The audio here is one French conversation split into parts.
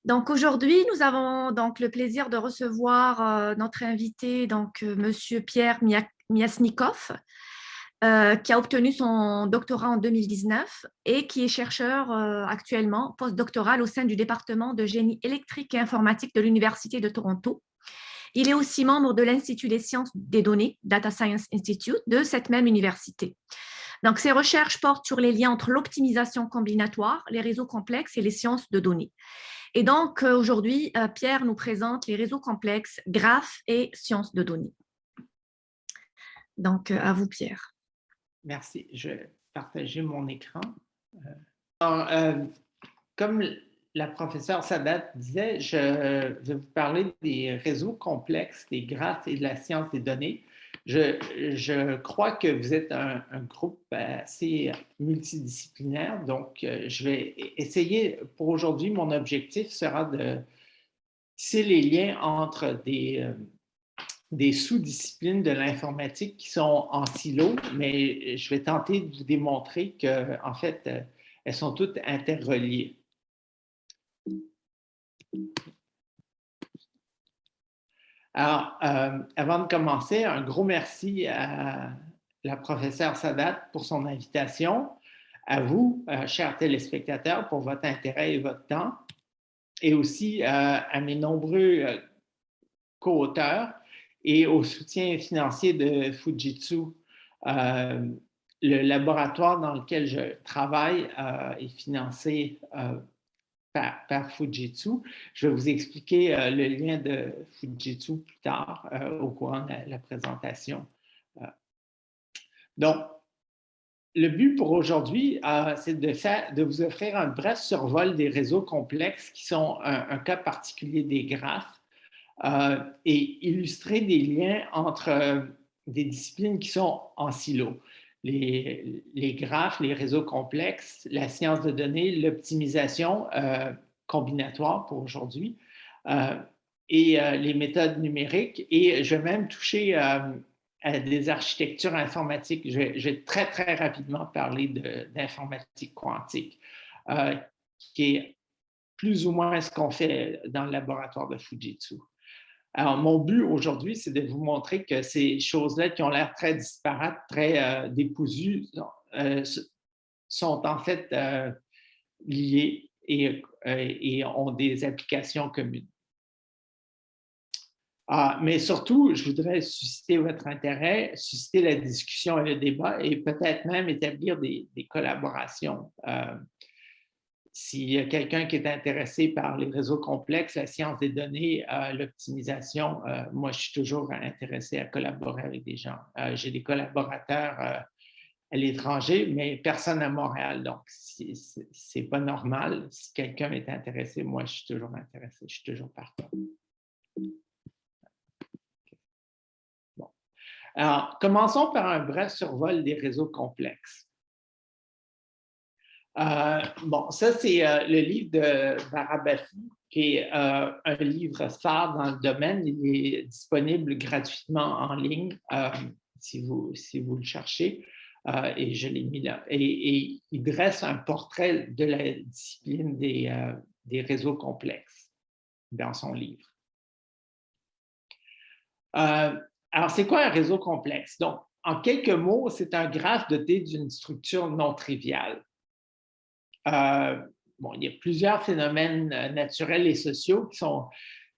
Donc aujourd'hui, nous avons donc le plaisir de recevoir notre invité, Monsieur Pierre Miasnikov, qui a obtenu son doctorat en 2019 et qui est chercheur actuellement postdoctoral au sein du département de génie électrique et informatique de l'Université de Toronto. Il est aussi membre de l'Institut des sciences des données, Data Science Institute, de cette même université. Donc, ses recherches portent sur les liens entre l'optimisation combinatoire, les réseaux complexes et les sciences de données. Et donc, aujourd'hui, Pierre nous présente les réseaux complexes, graphes et sciences de données. Donc, à vous, Pierre. Merci. Je vais partager mon écran. Alors, comme la professeure Sadat disait, je vais vous parler des réseaux complexes, des graphes et de la science des données. Je crois que vous êtes un groupe assez multidisciplinaire, donc je vais essayer, pour aujourd'hui, mon objectif sera de tisser les liens entre des sous-disciplines de l'informatique qui sont en silo, mais je vais tenter de vous démontrer qu'en fait, elles sont toutes interreliées. Alors, avant de commencer, un gros merci à la professeure Sadat pour son invitation, à vous, chers téléspectateurs, pour votre intérêt et votre temps, et aussi à mes nombreux co-auteurs et au soutien financier de Fujitsu. Le laboratoire dans lequel je travaille est financé par Fujitsu. Je vais vous expliquer le lien de Fujitsu plus tard au courant de la présentation. Donc, le but pour aujourd'hui, c'est de vous offrir un bref survol des réseaux complexes qui sont un cas particulier des graphes et illustrer des liens entre des disciplines qui sont en silo. Les graphes, les réseaux complexes, la science de données, l'optimisation combinatoire pour aujourd'hui et les méthodes numériques. Et je vais même toucher à des architectures informatiques. Je vais très, très rapidement parler d'informatique quantique, qui est plus ou moins ce qu'on fait dans le laboratoire de Fujitsu. Alors, mon but aujourd'hui, c'est de vous montrer que ces choses-là qui ont l'air très disparates, très décousues, sont en fait liées et ont des applications communes. Mais surtout, je voudrais susciter votre intérêt, susciter la discussion et le débat et peut-être même établir des collaborations. S'il y a quelqu'un qui est intéressé par les réseaux complexes, la science des données, l'optimisation, moi, je suis toujours intéressé à collaborer avec des gens. J'ai des collaborateurs à l'étranger, mais personne à Montréal. Donc, c'est pas normal. Si quelqu'un est intéressé, moi, je suis toujours intéressé. Je suis toujours partant. Bon. Alors, commençons par un bref survol des réseaux complexes. Bon, ça, c'est le livre de Barabafi, qui est un livre phare dans le domaine. Il est disponible gratuitement en ligne si vous le cherchez. Et je l'ai mis là. Et il dresse un portrait de la discipline des réseaux complexes dans son livre. Alors, c'est quoi un réseau complexe? Donc, en quelques mots, c'est un graphe doté d'une structure non triviale. Bon, il y a plusieurs phénomènes naturels et sociaux qui sont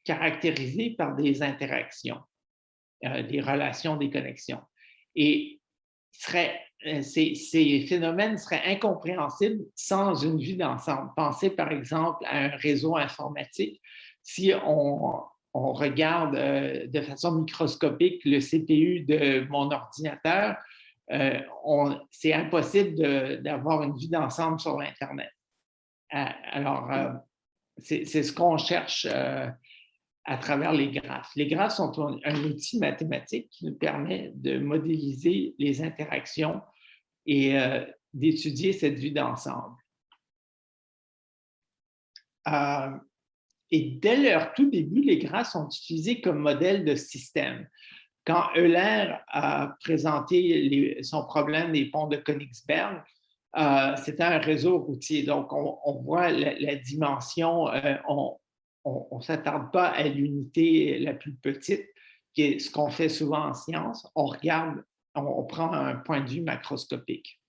caractérisés par des interactions, des relations, des connexions. Et ces phénomènes seraient incompréhensibles sans une vue d'ensemble. Pensez par exemple à un réseau informatique. Si on regarde de façon microscopique le CPU de mon ordinateur, c'est impossible d'avoir une vue d'ensemble sur l'Internet. Alors, c'est ce qu'on cherche à travers les graphes. Les graphes sont un outil mathématique qui nous permet de modéliser les interactions et d'étudier cette vue d'ensemble. Et dès leur tout début, les graphes sont utilisés comme modèle de système. Quand Euler a présenté son problème des ponts de Königsberg, c'était un réseau routier. Donc, on voit la dimension, on ne s'attarde pas à l'unité la plus petite, qui est ce qu'on fait souvent en science. On regarde, on prend un point de vue macroscopique.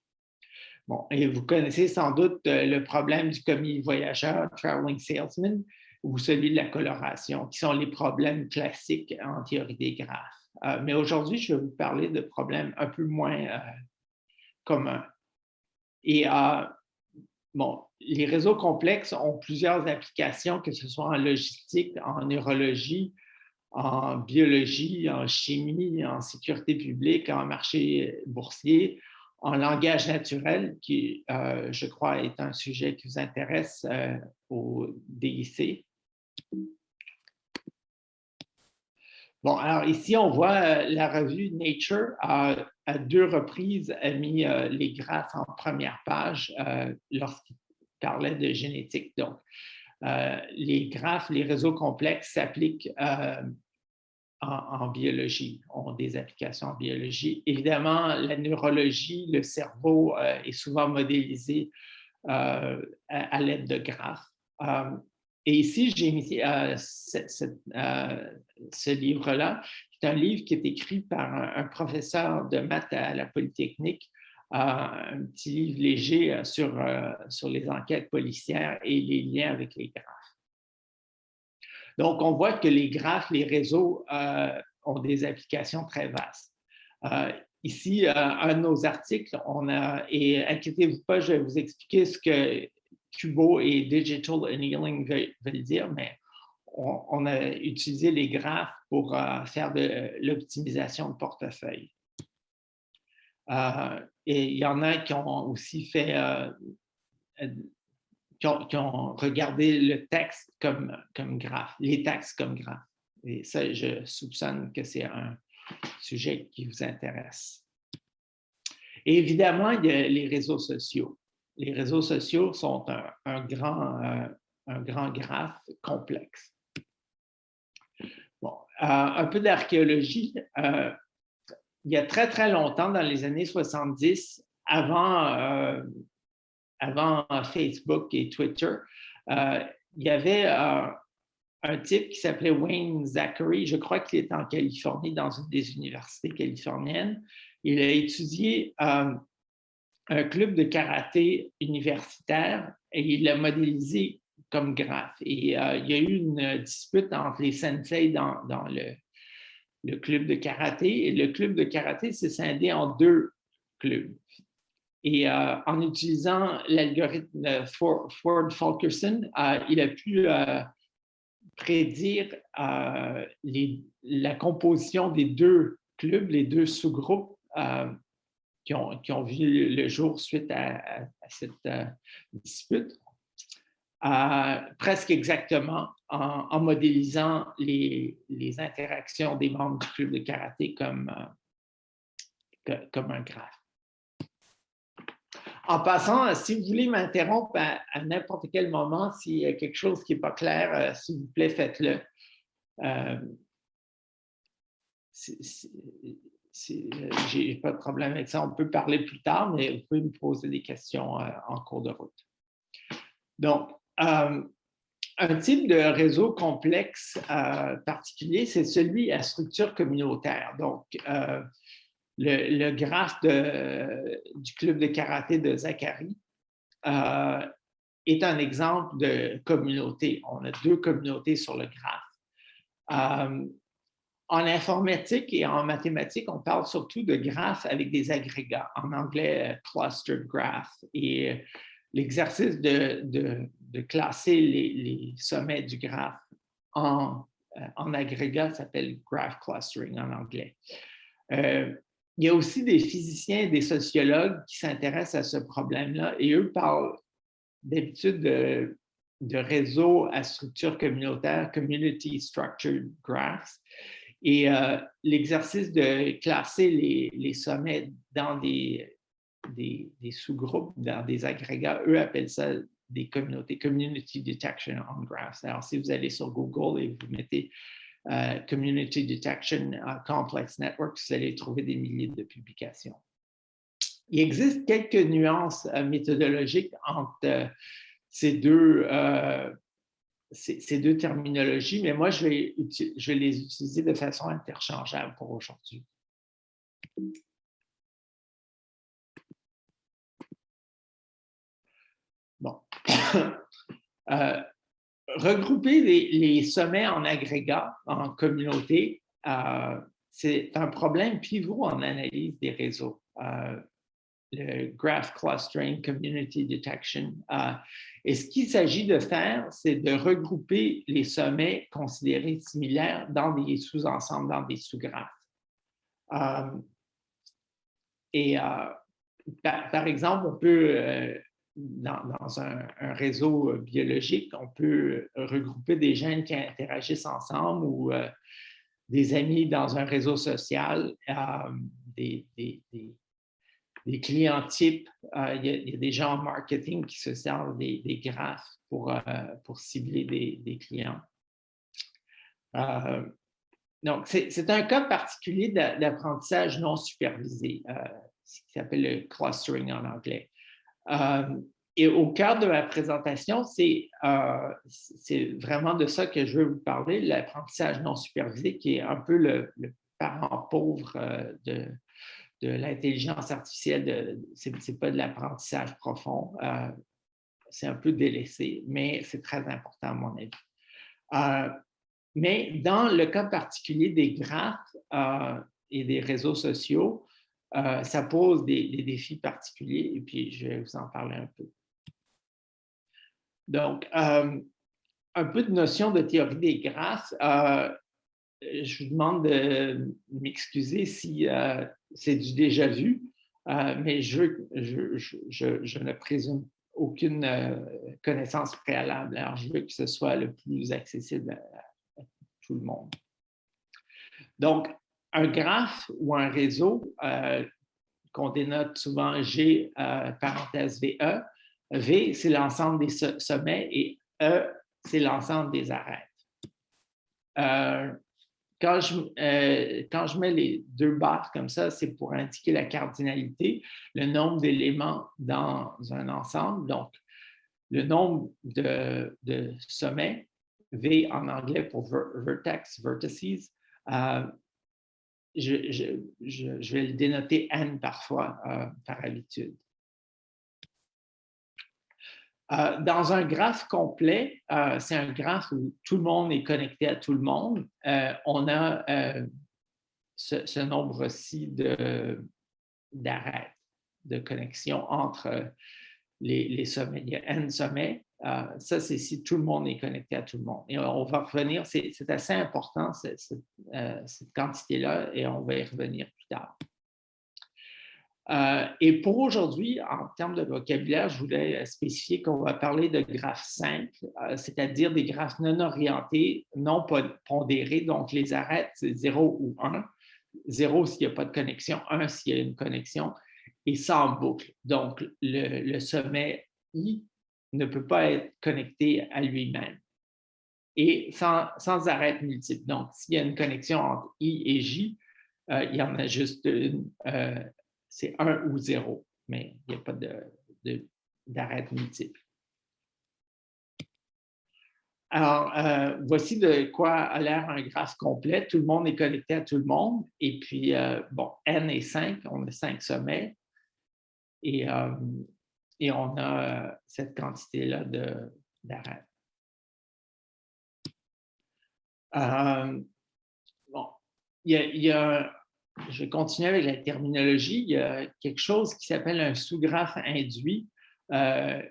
Bon, et vous connaissez sans doute le problème du commis voyageur, traveling salesman, ou celui de la coloration, qui sont les problèmes classiques en théorie des graphes. Mais aujourd'hui, je vais vous parler de problèmes un peu moins communs. Et bon, les réseaux complexes ont plusieurs applications, que ce soit en logistique, en neurologie, en biologie, en chimie, en sécurité publique, en marché boursier, en langage naturel, qui, je crois, est un sujet qui vous intéresse au DIC. Bon, alors ici, on voit la revue Nature à 2 reprises a mis les graphes en première page lorsqu'il parlait de génétique. Donc, les graphes, les réseaux complexes s'appliquent en biologie, ont des applications en biologie. Évidemment, la neurologie, le cerveau est souvent modélisé à l'aide de graphes. Et ici, j'ai mis ce livre-là. C'est un livre qui est écrit par un professeur de maths à la Polytechnique, un petit livre léger sur les enquêtes policières et les liens avec les graphes. Donc, on voit que les graphes, les réseaux ont des applications très vastes. Ici, un de nos articles, et inquiétez-vous pas, je vais vous expliquer ce que Cubo et Digital Annealing veulent dire, mais on a utilisé les graphes pour faire de l'optimisation de portefeuille. Et il y en a qui ont aussi fait, qui ont regardé le texte comme graphe, les textes comme graphe. Et ça, je soupçonne que c'est un sujet qui vous intéresse. Et évidemment, il y a les réseaux sociaux. Les réseaux sociaux sont un grand graphe complexe. Bon, un peu d'archéologie. Il y a très, très longtemps, dans les années 70, avant Facebook et Twitter, il y avait un type qui s'appelait Wayne Zachary. Je crois qu'il est en Californie, dans une des universités californiennes. Il a étudié un club de karaté universitaire et il l'a modélisé comme graphe. Et il y a eu une dispute entre les sensei dans le club de karaté. Et le club de karaté s'est scindé en 2 clubs. Et en utilisant l'algorithme Ford-Fulkerson, il a pu prédire la composition des 2 clubs, les 2 sous-groupes qui ont vu le jour suite à cette dispute, presque exactement en modélisant les interactions des membres du club de karaté comme un graphe. En passant, si vous voulez m'interrompre à n'importe quel moment, s'il y a quelque chose qui n'est pas clair, s'il vous plaît, faites-le. J'ai pas de problème avec ça. On peut parler plus tard, mais vous pouvez me poser des questions en cours de route. Donc, un type de réseau complexe particulier, c'est celui à structure communautaire. Donc, le graphe du club de karaté de Zachary est un exemple de communauté. On a 2 communautés sur le graphe. En informatique et en mathématiques, on parle surtout de graphes avec des agrégats. En anglais, clustered graph. Et l'exercice de classer les sommets du graphe en agrégat s'appelle graph clustering en anglais. Il y a aussi des physiciens et des sociologues qui s'intéressent à ce problème-là et eux parlent d'habitude de réseaux à structure communautaire, community structured graphs. Et l'exercice de classer les sommets dans des sous-groupes, dans des agrégats, eux appellent ça des communautés, community detection on graphs. Alors, si vous allez sur Google et vous mettez Community Detection Complex Network, vous allez trouver des milliers de publications. Il existe quelques nuances méthodologiques entre ces 2 ces deux terminologies, mais moi, je vais les utiliser de façon interchangeable pour aujourd'hui. Bon. Regrouper les sommets en agrégats, en communauté, c'est un problème pivot en analyse des réseaux. Le Graph Clustering Community Detection. Et ce qu'il s'agit de faire, c'est de regrouper les sommets considérés similaires dans des sous-ensembles, dans des sous-graphes. Par exemple, on peut, dans un réseau biologique, on peut regrouper des gènes qui interagissent ensemble ou des amis dans un réseau social, des clients types. Il y a des gens en marketing qui se servent des graphes pour cibler des clients. Donc, c'est un cas particulier d'apprentissage non supervisé, ce qui s'appelle le clustering en anglais. Et au cœur de ma présentation, c'est vraiment de ça que je veux vous parler, l'apprentissage non supervisé, qui est un peu le parent pauvre de l'intelligence artificielle. Ce n'est pas de l'apprentissage profond, c'est un peu délaissé, mais c'est très important à mon avis. Mais dans le cas particulier des graphes et des réseaux sociaux, ça pose des défis particuliers et puis je vais vous en parler un peu. Donc, un peu de notion de théorie des graphes. Je vous demande de m'excuser si c'est du déjà vu, mais je ne présume aucune connaissance préalable. Alors, je veux que ce soit le plus accessible à tout le monde. Donc, un graphe ou un réseau qu'on dénote souvent G, parenthèse VE. V, c'est l'ensemble des sommets et E, c'est l'ensemble des arêtes. Quand je mets les deux barres comme ça, c'est pour indiquer la cardinalité, le nombre d'éléments dans un ensemble. Donc, le nombre de sommets, V en anglais pour vertex, vertices, je vais le dénoter N parfois, par habitude. Dans un graphe complet, c'est un graphe où tout le monde est connecté à tout le monde. On a ce nombre-ci d'arêtes, de connexions entre les sommets. Il y a N sommets. Ça, c'est si tout le monde est connecté à tout le monde. Et on va revenir, c'est assez important, cette quantité-là, et on va y revenir plus tard. Et pour aujourd'hui, en termes de vocabulaire, je voulais spécifier qu'on va parler de graphes simples, c'est-à-dire des graphes non orientés, non pondérés, donc les arêtes, c'est 0 ou 1. 0 s'il n'y a pas de connexion, 1 s'il y a une connexion, et sans boucle. Donc, le sommet I ne peut pas être connecté à lui-même. Et sans arêtes multiples. Donc, s'il y a une connexion entre I et J, il y en a juste une. C'est 1 ou 0, mais il n'y a pas d'arête multiple. Alors, voici de quoi a l'air un graphe complet. Tout le monde est connecté à tout le monde. Et puis, bon, N est 5, on a 5 sommets. Et on a cette quantité-là d'arêtes. Bon, je vais continuer avec la terminologie. Il y a quelque chose qui s'appelle un sous-graphe induit que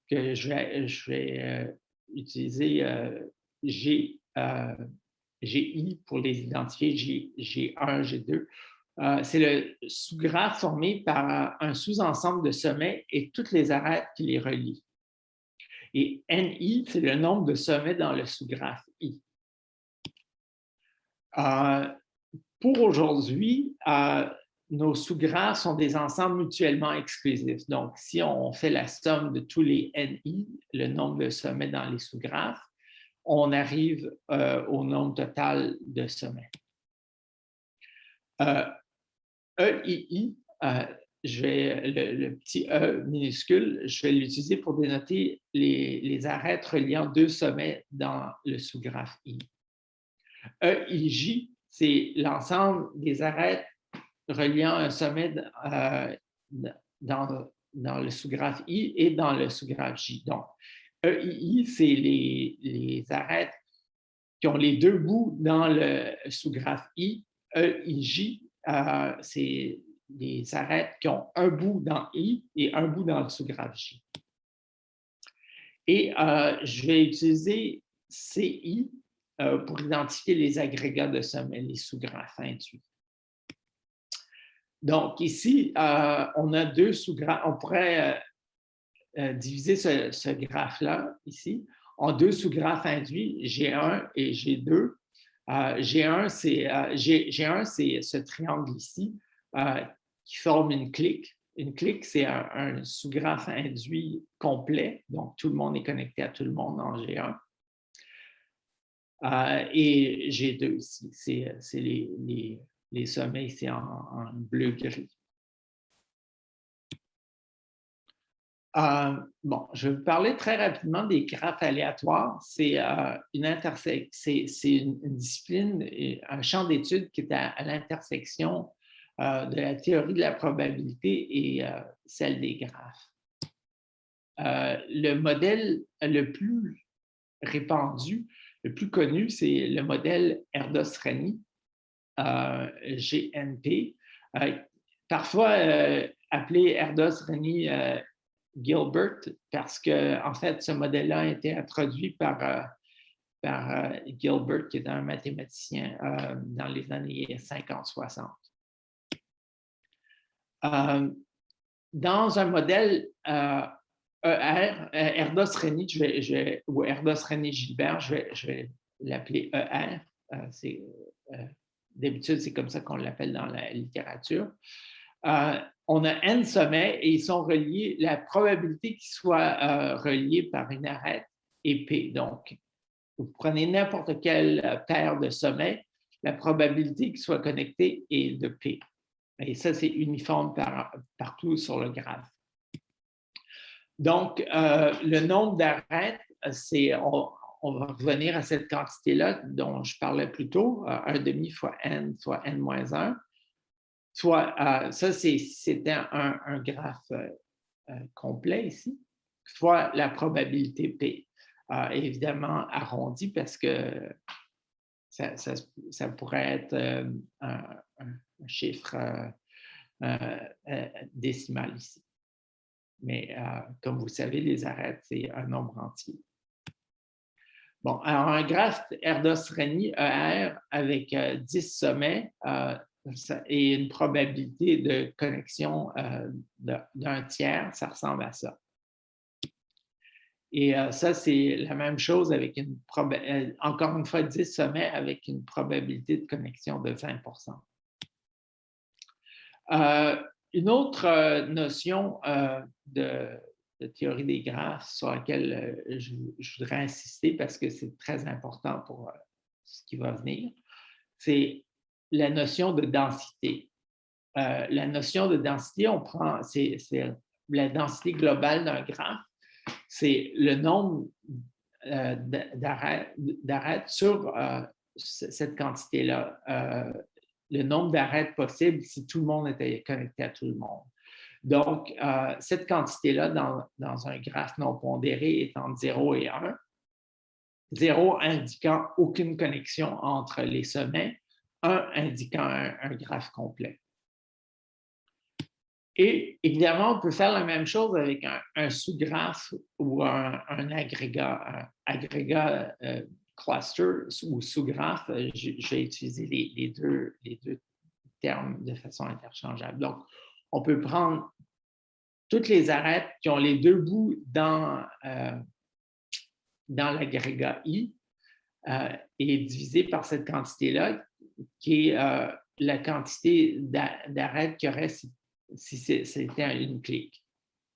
je vais utiliser GI pour les identifier, G1, G2. C'est le sous-graphe formé par un sous-ensemble de sommets et toutes les arêtes qui les relient. Et NI, c'est le nombre de sommets dans le sous-graphe I. Pour aujourd'hui, nos sous-graphes sont des ensembles mutuellement exclusifs. Donc, si on fait la somme de tous les NI, le nombre de sommets dans les sous-graphes, on arrive au nombre total de sommets. EII, le petit E minuscule, je vais l'utiliser pour dénoter les arêtes reliant deux sommets dans le sous-graphe I. EIJ, c'est l'ensemble des arêtes reliant un sommet dans le sous-graphe I et dans le sous-graphe J. Donc, EII, c'est les arêtes qui ont les deux bouts dans le sous-graphe I. EIJ, c'est les arêtes qui ont un bout dans I et un bout dans le sous-graphe J. Et je vais utiliser CI pour identifier les agrégats de sommet, les sous-graphes induits. Donc, ici, on a deux sous-graphes. On pourrait diviser ce graphe-là, ici, en deux sous-graphes induits, G1 et G2. G1, c'est ce triangle ici qui forme une clique. Une clique, c'est un sous-graphe induit complet, donc tout le monde est connecté à tout le monde en G1. Et G2 ici, c'est les sommets ici en bleu-gris. Bon, je vais vous parler très rapidement des graphes aléatoires. C'est une discipline, un champ d'études qui est à l'intersection de la théorie de la probabilité et celle des graphes. Le modèle le plus répandu, le plus connu, c'est le modèle Erdos-Renyi, GNP, parfois appelé Erdos-Renyi-Gilbert, parce que, en fait, ce modèle-là a été introduit par Gilbert, qui est un mathématicien dans les années 50-60. Dans un modèle Erdos-Renyi, ou Erdos-Renyi-Gilbert, je vais l'appeler ER. D'habitude, c'est comme ça qu'on l'appelle dans la littérature. On a n sommets et ils sont reliés. La probabilité qu'ils soient reliés par une arête est P. Donc, vous prenez n'importe quelle paire de sommets, la probabilité qu'ils soient connectés est de P. Et ça, c'est uniforme partout sur le graphe. Donc, le nombre d'arêtes, on va revenir à cette quantité-là dont je parlais plus tôt, 1,5 fois n, soit n-1. Soit, ça, c'était un graphe complet ici, fois la probabilité P. Évidemment arrondi parce que ça pourrait être un chiffre décimal ici. Mais comme vous savez, les arêtes, c'est un nombre entier. Bon, alors un graphe Erdos-Renyi, ER, avec 10 sommets et une probabilité de connexion d'un tiers, ça ressemble à ça. Et ça, c'est la même chose avec encore une fois 10 sommets avec une probabilité de connexion de 20%. Une autre notion de théorie des graphes sur laquelle je voudrais insister parce que c'est très important pour ce qui va venir, c'est la notion de densité. La notion de densité, c'est la densité globale d'un graphe, c'est le nombre d'arêtes sur cette quantité-là. Le nombre d'arêtes possibles si tout le monde était connecté à tout le monde. Donc, cette quantité-là dans un graphe non pondéré est entre 0 et 1. 0 indiquant aucune connexion entre les sommets, 1 indiquant un graphe complet. Et évidemment, on peut faire la même chose avec un sous-graphe ou un agrégat cluster ou sous-graphe. Je vais utiliser les deux termes de façon interchangeable. Donc, on peut prendre toutes les arêtes qui ont les deux bouts dans l'agrégat I et diviser par cette quantité-là, qui est la quantité d'arêtes qu'il y aurait si c'était une clique.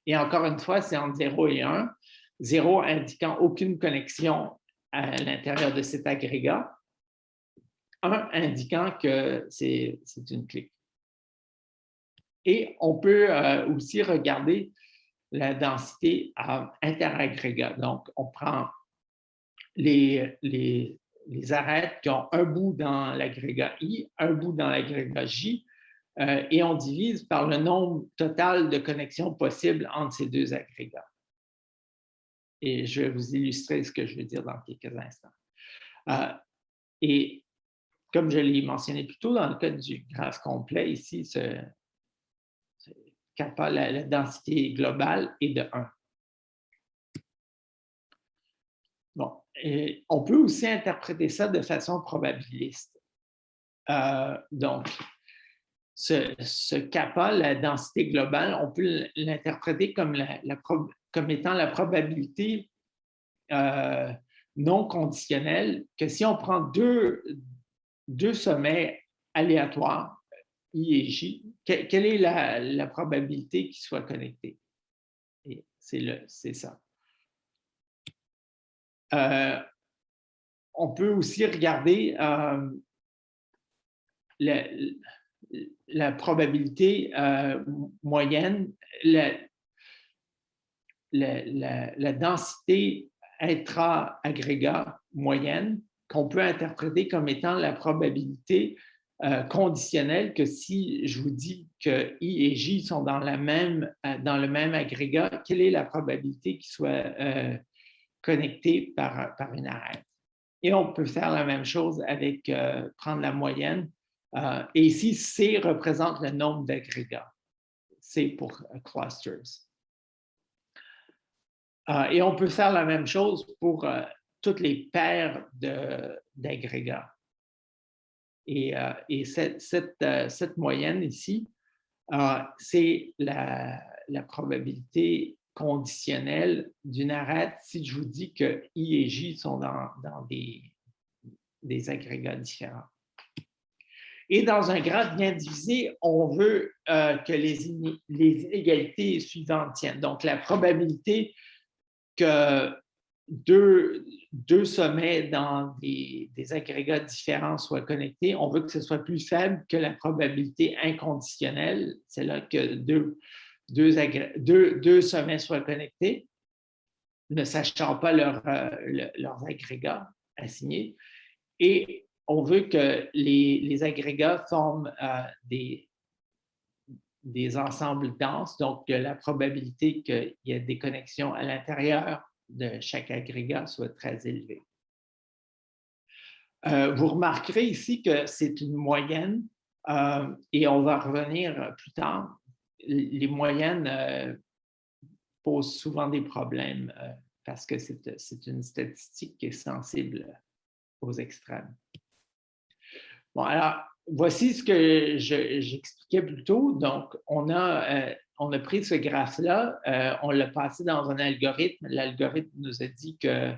Et encore une fois, c'est entre 0 et 1. 0 indiquant aucune connexion à l'intérieur de cet agrégat. 1 indiquant que c'est une clique. Et on peut aussi regarder la densité interagrégat. Donc, on prend les arêtes qui ont un bout dans l'agrégat I, un bout dans l'agrégat J, et on divise par le nombre total de connexions possibles entre ces deux agrégats. Et je vais vous illustrer ce que je veux dire dans quelques instants. Et comme je l'ai mentionné plus tôt, dans le cas du graphe complet, ici, la densité globale est de 1. Bon, et on peut aussi interpréter ça de façon probabiliste. Donc, ce kappa, la densité globale, on peut l'interpréter comme étant la probabilité non conditionnelle que si on prend deux sommets aléatoires, I et J, quelle est la probabilité qu'ils soient connectés? Et c'est ça. On peut aussi regarder la probabilité moyenne, la densité intra-agrégat moyenne, qu'on peut interpréter comme étant la probabilité conditionnelle que si je vous dis que I et J sont dans le même agrégat, quelle est la probabilité qu'ils soient connectés par une arête? Et on peut faire la même chose avec prendre la moyenne. Et ici, C représente le nombre d'agrégats. C pour clusters. Et on peut faire la même chose pour toutes les paires d'agrégats. Et cette moyenne ici, c'est la probabilité conditionnelle d'une arête si je vous dis que I et J sont dans des agrégats différents. Et dans un graphe bien divisé, on veut que les inégalités suivantes tiennent. Donc, la probabilité que deux sommets dans des agrégats différents soient connectés, on veut que ce soit plus faible que la probabilité inconditionnelle, c'est là que deux sommets soient connectés, ne sachant pas leurs agrégats assignés. Et on veut que les agrégats forment des ensembles denses, donc que la probabilité qu'il y ait des connexions à l'intérieur de chaque agrégat soit très élevée. Vous remarquerez ici que c'est une moyenne et on va revenir plus tard. Les moyennes posent souvent des problèmes parce que c'est une statistique qui est sensible aux extrêmes. Bon, alors, voici ce que j'expliquais plus tôt. Donc, on a pris ce graphe-là, on l'a passé dans un algorithme. L'algorithme nous a dit que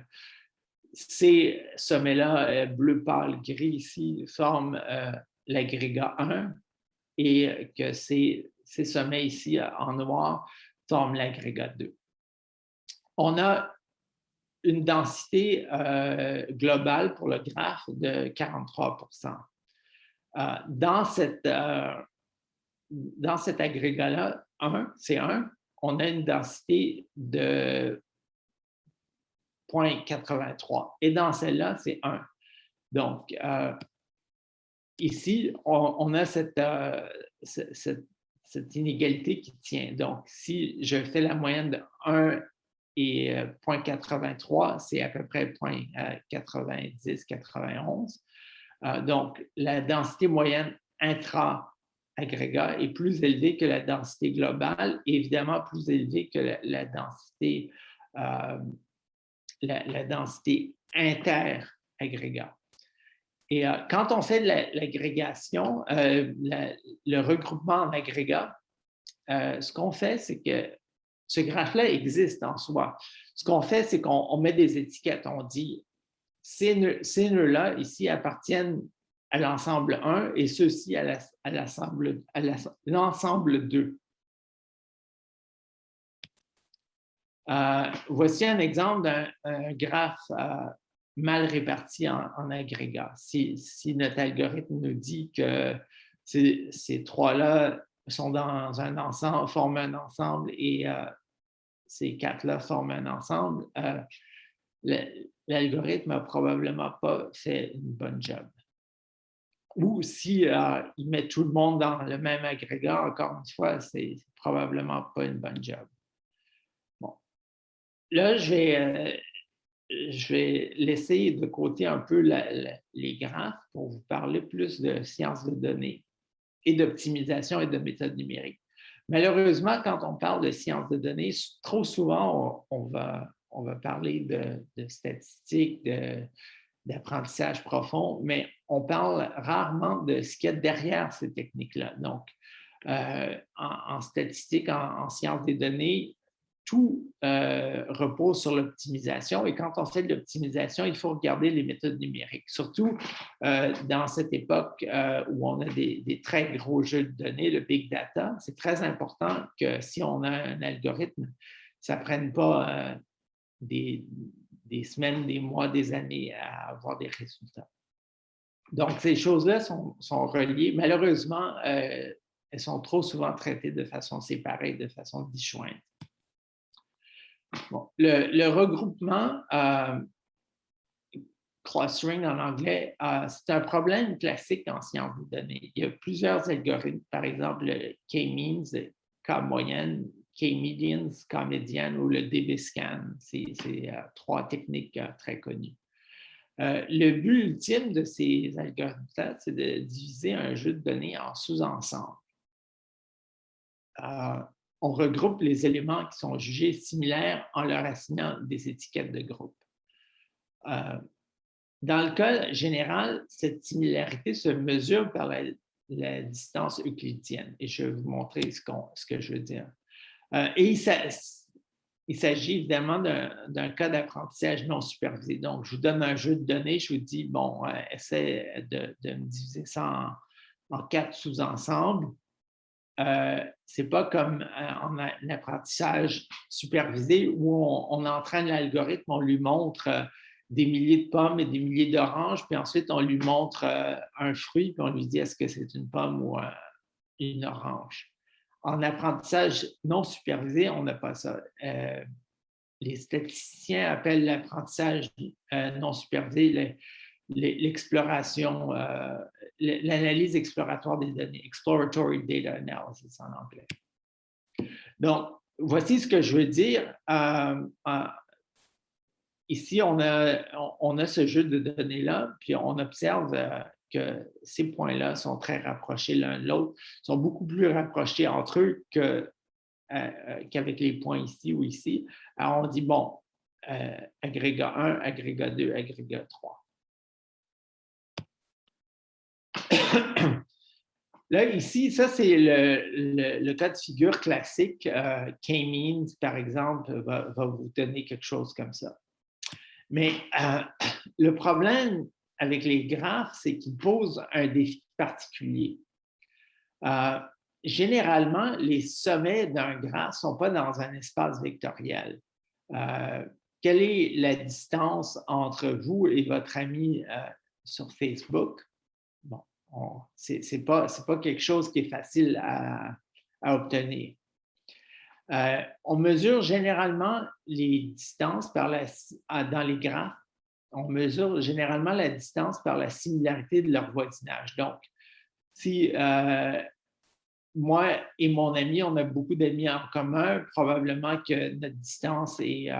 ces sommets-là, bleu pâle, gris ici, forment l'agrégat 1 et que ces sommets ici en noir forment l'agrégat 2. On a une densité globale pour le graphe de 43%. Dans cet agrégat-là, C1, on a une densité de 0,83. Et dans celle-là, c'est 1. Donc, ici, on a cette inégalité qui tient. Donc, si je fais la moyenne de 1 et 0,83, c'est à peu près 0,90-91. Donc, la densité moyenne intra-agrégat est plus élevée que la densité globale et évidemment plus élevée que la densité inter-agrégat. Et quand on fait l'agrégation, le regroupement en agrégats, ce qu'on fait, c'est que ce graphe-là existe en soi. Ce qu'on fait, c'est qu'on met des étiquettes. On dit ces nœuds-là, ici, appartiennent à l'ensemble 1 et ceux-ci à l'ensemble 2. Voici un exemple d'un graphe mal réparti en agrégats. Si notre algorithme nous dit que ces trois-là sont dans un ensemble, forment un ensemble et ces quatre-là forment un ensemble, l'algorithme n'a probablement pas fait une bonne job. Ou si il met tout le monde dans le même agrégat, encore une fois, c'est probablement pas une bonne job. Bon. Là, je vais laisser de côté un peu les graphes pour vous parler plus de sciences de données et d'optimisation et de méthodes numériques. Malheureusement, quand on parle de sciences de données, trop souvent, on va parler de statistiques, d'apprentissage profond, mais on parle rarement de ce qu'il y a derrière ces techniques-là. Donc, en statistique, en sciences des données, tout repose sur l'optimisation. Et quand on fait de l'optimisation, il faut regarder les méthodes numériques. Surtout dans cette époque où on a des très gros jeux de données, le big data, c'est très important que si on a un algorithme, ça ne prenne pas des semaines, des mois, des années à avoir des résultats. Donc, ces choses-là sont reliées. Malheureusement, elles sont trop souvent traitées de façon séparée, de façon disjointe. Bon, le regroupement, clustering en anglais, c'est un problème classique en sciences de données. Il y a plusieurs algorithmes, par exemple le K-means, K-moyenne, K-medians, K-médiane ou le DB-scan. C'est trois techniques très connues. Le but ultime de ces algorithmes-là, c'est de diviser un jeu de données en sous-ensembles. On regroupe les éléments qui sont jugés similaires en leur assignant des étiquettes de groupe. Dans le cas général, cette similarité se mesure par la distance euclidienne. Et je vais vous montrer ce que je veux dire. Et il s'agit évidemment d'un cas d'apprentissage non supervisé. Donc, je vous donne un jeu de données, je vous dis, bon, essaie de me diviser ça en 4 sous-ensembles. Ce n'est pas comme en apprentissage supervisé où on entraîne l'algorithme, on lui montre des milliers de pommes et des milliers d'oranges, puis ensuite on lui montre un fruit, puis on lui dit est-ce que c'est une pomme ou une orange. En apprentissage non supervisé, on n'a pas ça. Les statisticiens appellent l'apprentissage non supervisé l'exploration, l'analyse exploratoire des données, exploratory data analysis en anglais. Donc, voici ce que je veux dire. Ici, on a ce jeu de données-là, puis on observe que ces points-là sont très rapprochés l'un de l'autre, sont beaucoup plus rapprochés entre eux qu'avec les points ici ou ici. Alors, on dit, bon, agrégat 1, agrégat 2, agrégat 3. Là, ici, ça, c'est le cas de figure classique. K-means, par exemple, va vous donner quelque chose comme ça. Mais le problème avec les graphes, c'est qu'ils posent un défi particulier. Généralement, les sommets d'un graphe ne sont pas dans un espace vectoriel. Quelle est la distance entre vous et votre ami sur Facebook? Bon, ce n'est pas quelque chose qui est facile à obtenir. On mesure généralement les distances dans les graphes. On mesure généralement la distance par la similarité de leur voisinage. Donc, si moi et mon ami, on a beaucoup d'amis en commun, probablement que notre distance est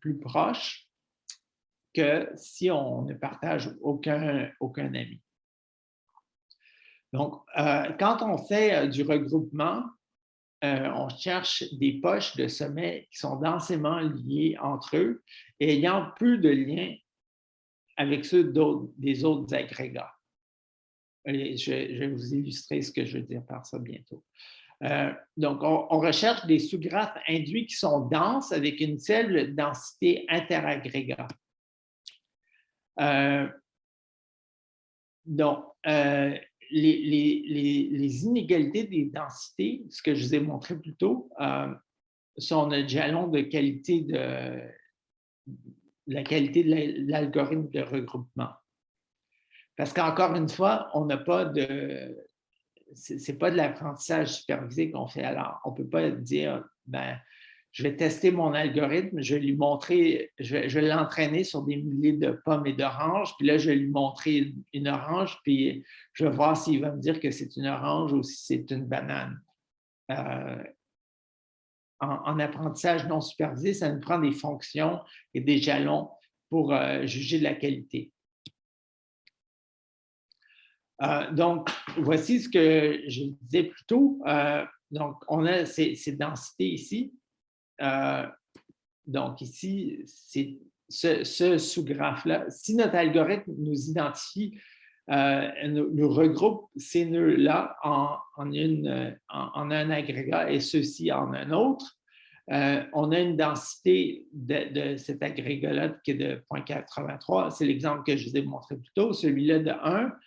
plus proche que si on ne partage aucun ami. Donc, quand on fait du regroupement, on cherche des poches de sommets qui sont densément liés entre eux et ayant peu de liens avec ceux des autres agrégats. Et je vais vous illustrer ce que je veux dire par ça bientôt. Donc, on recherche des sous-graphes induits qui sont denses avec une seule densité interagrégat. Donc, les inégalités des densités, ce que je vous ai montré plus tôt, sont notre jalon de qualité de la qualité de l'algorithme de regroupement. Parce qu'encore une fois, on n'a pas c'est pas de l'apprentissage supervisé qu'on fait. Alors, on peut pas dire, ben, je vais tester mon algorithme, je vais lui montrer, je vais l'entraîner sur des milliers de pommes et d'oranges, puis là, je vais lui montrer une orange, puis je vais voir s'il va me dire que c'est une orange ou si c'est une banane. En apprentissage non supervisé, ça nous prend des fonctions et des jalons pour juger de la qualité. Donc, voici ce que je disais plus tôt. Donc, on a ces densités ici. Donc, ici, c'est ce sous-graphe-là. Si notre algorithme nous identifie, nous regroupe ces nœuds-là en un agrégat et ceux-ci en un autre, on a une densité de cet agrégat-là qui est de 0,83. C'est l'exemple que je vous ai montré plus tôt, celui-là de 1.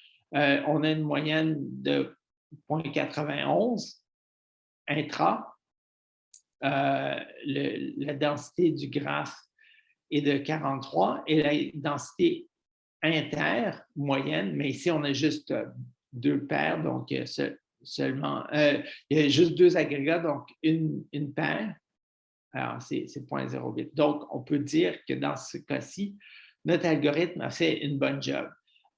On a une moyenne de 0,91 intra. La densité du graphe est de 43 et la densité inter moyenne, mais ici on a juste deux paires, donc seulement, il y a juste deux agrégats, donc une paire. Alors, c'est 0,08. Donc, on peut dire que dans ce cas-ci, notre algorithme a fait une bonne job.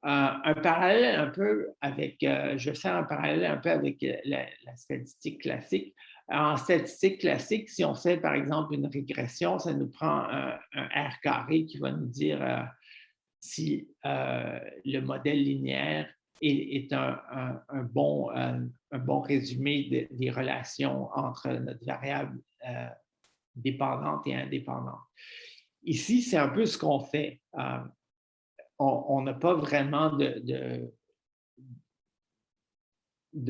Un parallèle un peu avec, je vais faire un parallèle un peu avec la statistique classique. En statistique classique, si on fait par exemple une régression, ça nous prend un R carré qui va nous dire si le modèle linéaire est un bon résumé des relations entre notre variable dépendante et indépendante. Ici, c'est un peu ce qu'on fait. On n'a pas vraiment de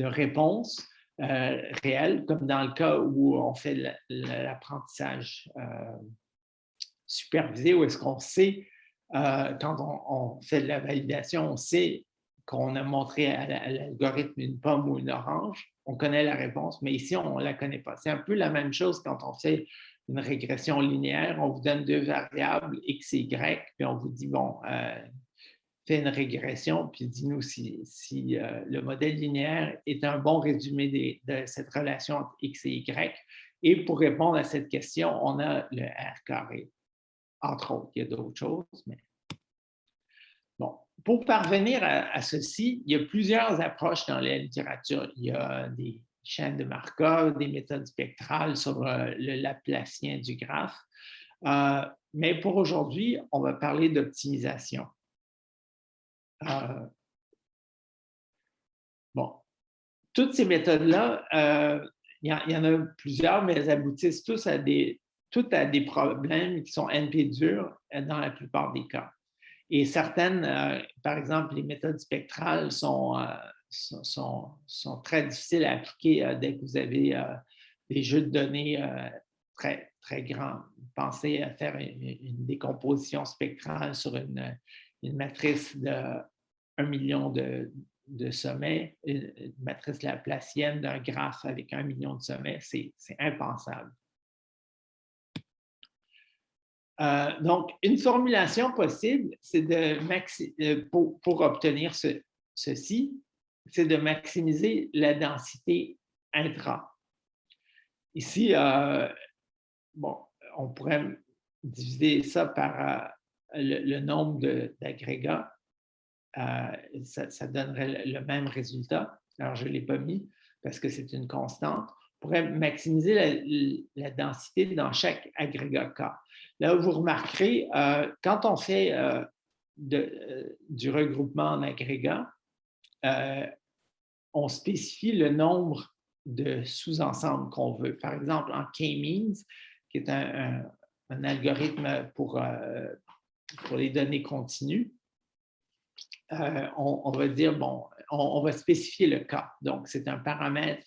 réponse réelle, comme dans le cas où on fait l'apprentissage supervisé, où est-ce qu'on sait, quand on fait de la validation, on sait qu'on a montré à l'algorithme une pomme ou une orange, on connaît la réponse, mais ici, on ne la connaît pas. C'est un peu la même chose quand on fait une régression linéaire, on vous donne deux variables, x et y, puis on vous dit, bon, fais une régression, puis dis-nous si le modèle linéaire est un bon résumé de cette relation entre x et y. Et pour répondre à cette question, on a le R carré, entre autres. Il y a d'autres choses, mais bon. Pour parvenir à ceci, il y a plusieurs approches dans la littérature. Il y a des chaînes de Markov, des méthodes spectrales sur le Laplacien du graphe. Mais pour aujourd'hui, on va parler d'optimisation. Bon, toutes ces méthodes-là, il y en a plusieurs, mais elles aboutissent toutes à des problèmes qui sont NP durs dans la plupart des cas. Et certaines, par exemple, les méthodes spectrales sont très difficiles à appliquer dès que vous avez des jeux de données très, très grands. Pensez à faire une décomposition spectrale sur une matrice de 1 million de sommets, une matrice laplacienne d'un graphe avec 1 million de sommets, c'est impensable. Donc, une formulation possible, c'est pour obtenir ceci, c'est de maximiser la densité intra. Ici, bon, on pourrait diviser ça par le nombre d'agrégats. Ça donnerait le même résultat. Alors, je ne l'ai pas mis parce que c'est une constante. On pourrait maximiser la densité dans chaque agrégat K. Là, vous remarquerez, quand on fait du regroupement en agrégats, on spécifie le nombre de sous-ensembles qu'on veut. Par exemple, en K-means, qui est un algorithme pour les données continues, on va dire, bon, on va spécifier le K. Donc, c'est un paramètre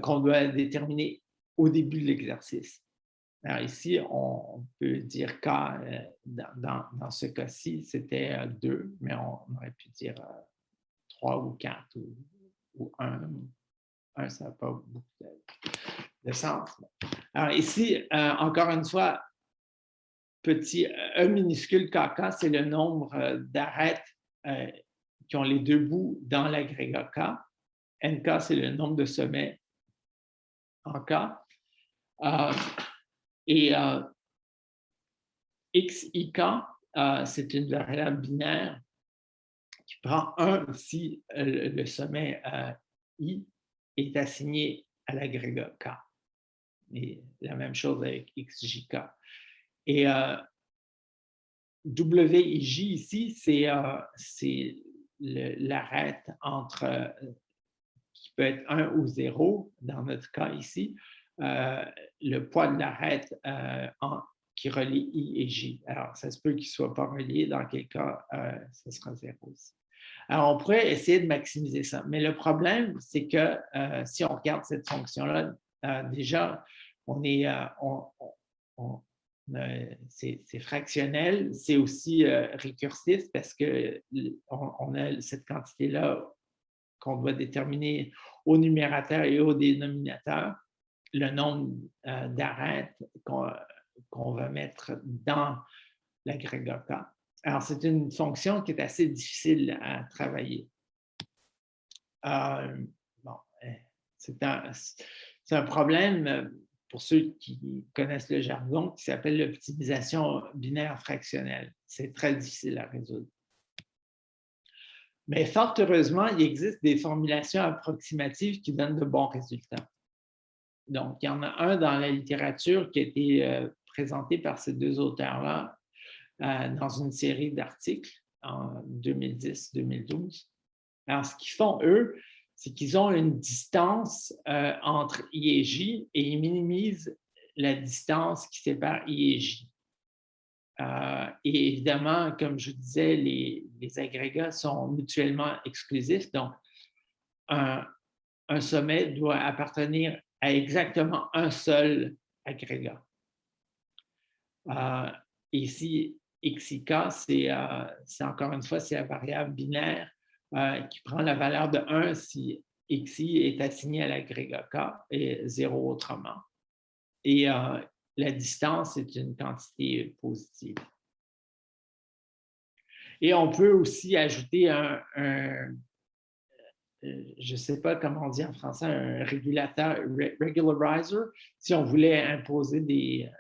qu'on doit déterminer au début de l'exercice. Alors ici, on peut dire K, dans ce cas-ci, c'était 2, mais on aurait pu dire 3 ou 4 ou 1. 1, ça n'a pas beaucoup de sens. Alors ici, encore une fois, petit E minuscule KK, c'est le nombre d'arêtes qui ont les deux bouts dans l'agrégat K. NK, c'est le nombre de sommets en K. Et XIK, c'est une variable binaire qui prend 1 si le sommet I est assigné à l'agrégat K. Et la même chose avec XJK. Et WIJ ici, c'est l'arête entre, qui peut être 1 ou 0, dans notre cas ici, le poids de l'arête qui relie I et J. Alors, ça se peut qu'il ne soit pas relié, dans quel cas, ce sera 0 aussi. Alors, on pourrait essayer de maximiser ça. Mais le problème, c'est que si on regarde cette fonction-là, déjà, c'est fractionnel, c'est aussi récursif parce qu'on a cette quantité-là qu'on doit déterminer au numérateur et au dénominateur, le nombre d'arêtes qu'on va mettre dans l'agrégat K. Alors, c'est une fonction qui est assez difficile à travailler. Bon, c'est un problème, pour ceux qui connaissent le jargon, qui s'appelle l'optimisation binaire fractionnelle. C'est très difficile à résoudre. Mais fort heureusement, il existe des formulations approximatives qui donnent de bons résultats. Donc, il y en a un dans la littérature qui a été présenté par ces deux auteurs-là dans une série d'articles en 2010-2012. Alors, ce qu'ils font, eux, c'est qu'ils ont une distance entre I et J et ils minimisent la distance qui sépare I et J. Et évidemment, comme je disais, les agrégats sont mutuellement exclusifs. Donc, un sommet doit appartenir à exactement un seul agrégat. Ici, XIK, c'est encore une fois, c'est la variable binaire qui prend la valeur de 1 si XI est assigné à l'agrégat K et 0 autrement. Et la distance est une quantité positive. Et on peut aussi ajouter je ne sais pas comment on dit en français, un régulateur, regularizer, si on voulait imposer des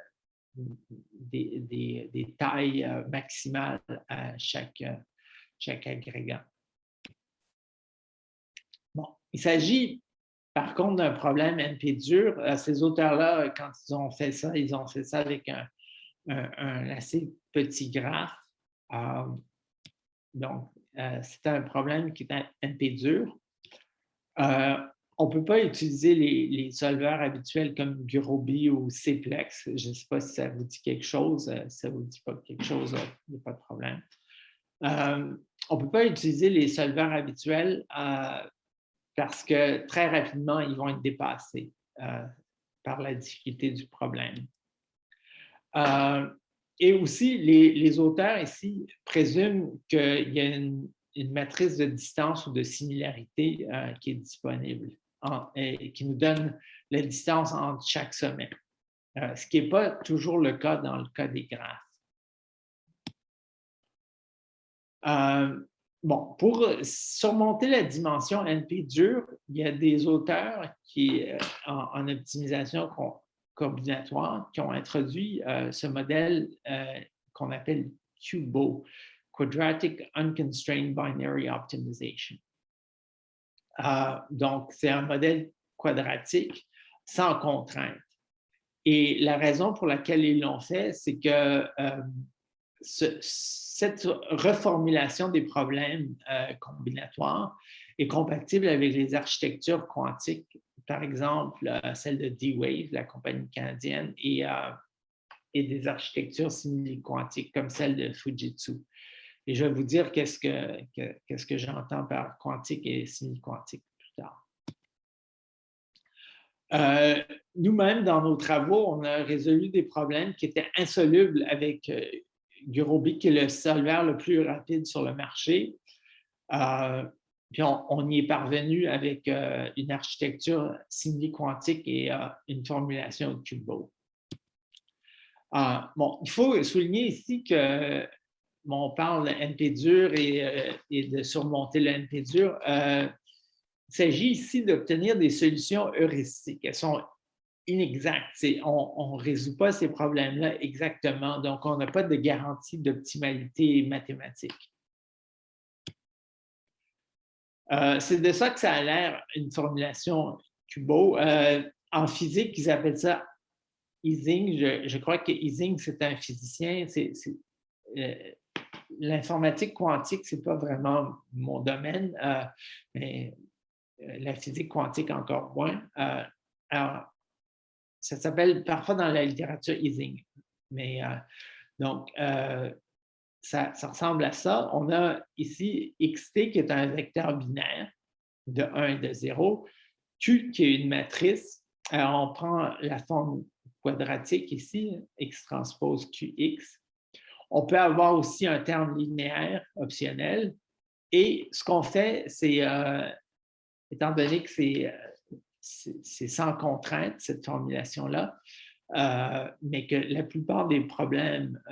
tailles maximales à chaque agrégat. Bon, il s'agit par contre d'un problème NP dur. Ces auteurs-là, quand ils ont fait ça avec un assez petit graphe. Donc, c'est un problème qui est NP dur. On ne peut pas utiliser les solveurs habituels comme Gurobi ou Cplex. Je ne sais pas si ça vous dit quelque chose. Si ça ne vous dit pas quelque chose, il n'y a pas de problème. On ne peut pas utiliser les solveurs habituels parce que très rapidement, ils vont être dépassés par la difficulté du problème. Et aussi, les auteurs ici présument qu'il y a une matrice de distance ou de similarité qui est disponible et qui nous donne la distance entre chaque sommet, ce qui n'est pas toujours le cas dans le cas des graphes. Bon, pour surmonter la dimension NP dure, il y a des auteurs qui, en optimisation combinatoire, qui ont introduit ce modèle qu'on appelle QUBO, Quadratic Unconstrained Binary Optimization. Donc, c'est un modèle quadratique sans contrainte. Et la raison pour laquelle ils l'ont fait, c'est que cette reformulation des problèmes combinatoires est compatible avec les architectures quantiques, par exemple celle de D-Wave, la compagnie canadienne, et des architectures simili-quantiques comme celle de Fujitsu. Et je vais vous dire qu'est-ce que j'entends par quantique et simili-quantique plus tard. Nous-mêmes, dans nos travaux, on a résolu des problèmes qui étaient insolubles avec Gurobi, qui est le solveur le plus rapide sur le marché. Puis on y est parvenu avec une architecture simili-quantique et une formulation de QUBO. Bon, il faut souligner ici que on parle de NP dur et de surmonter le NP dur. il s'agit ici d'obtenir des solutions heuristiques. Elles sont inexactes. On ne résout pas ces problèmes-là exactement, donc on n'a pas de garantie d'optimalité mathématique. C'est de ça que ça a l'air, une formulation Kubo. En physique, ils appellent ça Ising. Je crois que Ising, c'est un physicien. L'informatique quantique, ce n'est pas vraiment mon domaine, mais la physique quantique encore moins. Alors, ça s'appelle parfois dans la littérature Ising. Mais donc, ça ressemble à ça. On a ici xt qui est un vecteur binaire de 1 et de 0, q qui est une matrice. Alors, on prend la forme quadratique ici, x transpose qx. On peut avoir aussi un terme linéaire optionnel. Et ce qu'on fait, c'est, étant donné que c'est sans contrainte, cette formulation-là, mais que la plupart des problèmes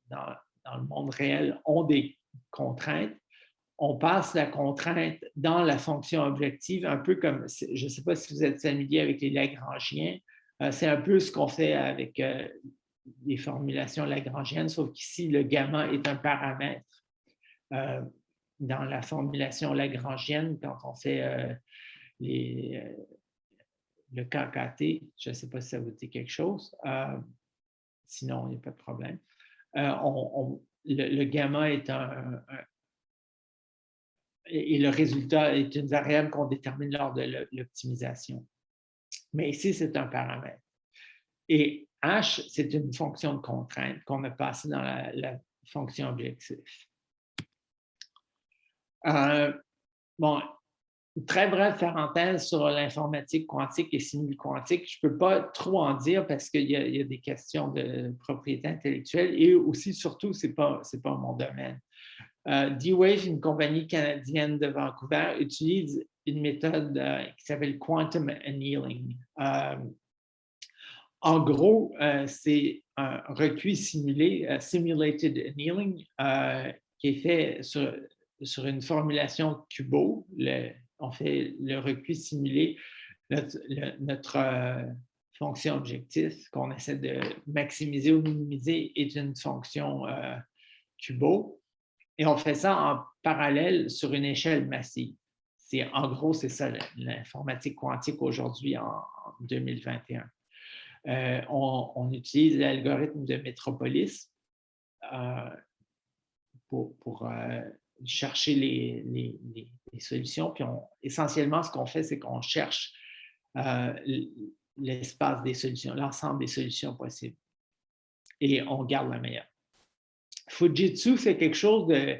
dans le monde réel ont des contraintes, on passe la contrainte dans la fonction objective, un peu comme, je ne sais pas si vous êtes familier avec les Lagrangiens, c'est un peu ce qu'on fait avec les formulations lagrangiennes, sauf qu'ici, le gamma est un paramètre. Dans la formulation lagrangienne, quand on fait le KKT, je ne sais pas si ça vous dit quelque chose, sinon, il n'y a pas de problème. Le gamma est et le résultat est une variable qu'on détermine lors de l'optimisation. Mais ici, c'est un paramètre. Et h, c'est une fonction de contrainte qu'on a passée dans la fonction objectif. Bon, une très brève parenthèse sur l'informatique quantique et simili-quantique. Je ne peux pas trop en dire parce qu'il y a des questions de propriété intellectuelle et aussi, surtout, ce n'est pas mon domaine. D-Wave, une compagnie canadienne de Vancouver, utilise une méthode qui s'appelle Quantum Annealing. En gros, c'est un recuit simulé, Simulated Annealing, qui est fait sur une formulation Kubo. On fait le recuit simulé. Notre fonction objectif qu'on essaie de maximiser ou minimiser est une fonction Kubo. Et on fait ça en parallèle sur une échelle massive. En gros, c'est ça l'informatique quantique aujourd'hui en 2021. On utilise l'algorithme de Metropolis pour chercher les solutions. Puis essentiellement, ce qu'on fait, c'est qu'on cherche l'espace des solutions, l'ensemble des solutions possibles. Et on garde la meilleure. Fujitsu fait quelque chose de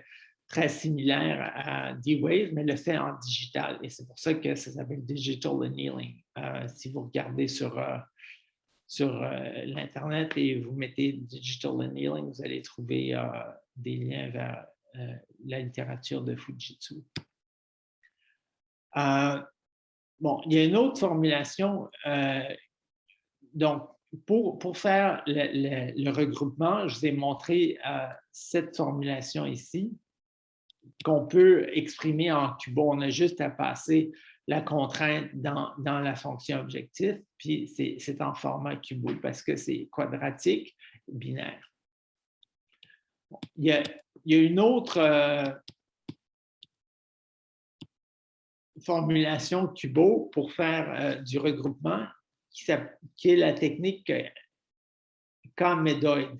très similaire à D-Wave, mais le fait en digital. Et c'est pour ça que ça s'appelle Digital Annealing. Si vous regardez sur l'Internet et vous mettez Digital Annealing, vous allez trouver des liens vers la littérature de Fujitsu. Bon, il y a une autre formulation. Donc, pour faire le regroupement, je vous ai montré cette formulation ici qu'on peut exprimer en Kubo. On a juste à passer la contrainte dans la fonction objectif, puis c'est en format Kubo parce que c'est quadratique, binaire. Bon, il y a une autre formulation Kubo pour faire du regroupement qui est la technique K-médoïde,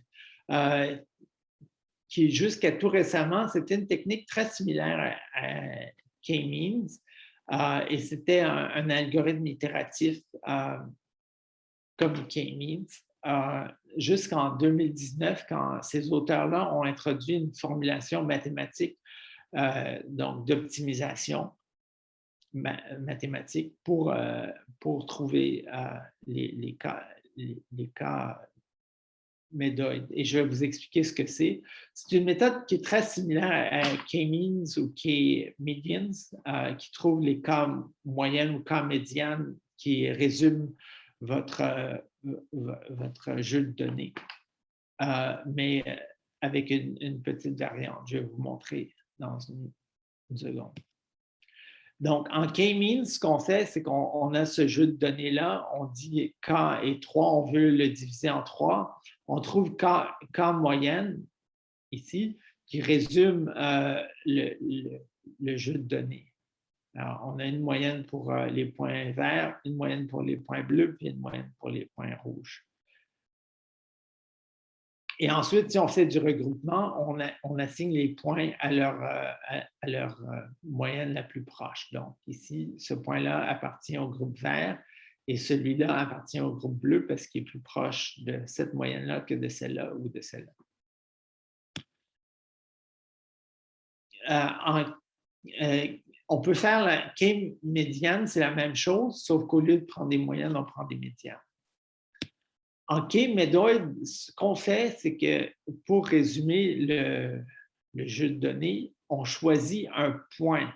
qui jusqu'à tout récemment, c'était une technique très similaire à K-means, et c'était un algorithme itératif comme K-means, jusqu'en 2019, quand ces auteurs-là ont introduit une formulation mathématique, donc d'optimisation mathématique pour trouver les cas médoïdes. Et je vais vous expliquer ce que c'est. C'est une méthode qui est très similaire à K-means ou K-medians, qui trouve les cas moyennes ou cas médianes qui résument votre jeu de données, mais avec une petite variante. Je vais vous montrer dans une seconde. Donc, en K-means, ce qu'on fait, c'est qu'on a ce jeu de données-là. On dit K est 3, on veut le diviser en 3. On trouve K moyenne, ici, qui résume le jeu de données. Alors, on a une moyenne pour les points verts, une moyenne pour les points bleus, puis une moyenne pour les points rouges. Et ensuite, si on fait du regroupement, on assigne les points à leur moyenne la plus proche. Donc, ici, ce point-là appartient au groupe vert et celui-là appartient au groupe bleu parce qu'il est plus proche de cette moyenne-là que de celle-là ou de celle-là. On peut faire la K-médiane, c'est la même chose, sauf qu'au lieu de prendre des moyennes, on prend des médianes. En K-médoid, ce qu'on fait, c'est que pour résumer le jeu de données, on choisit un point.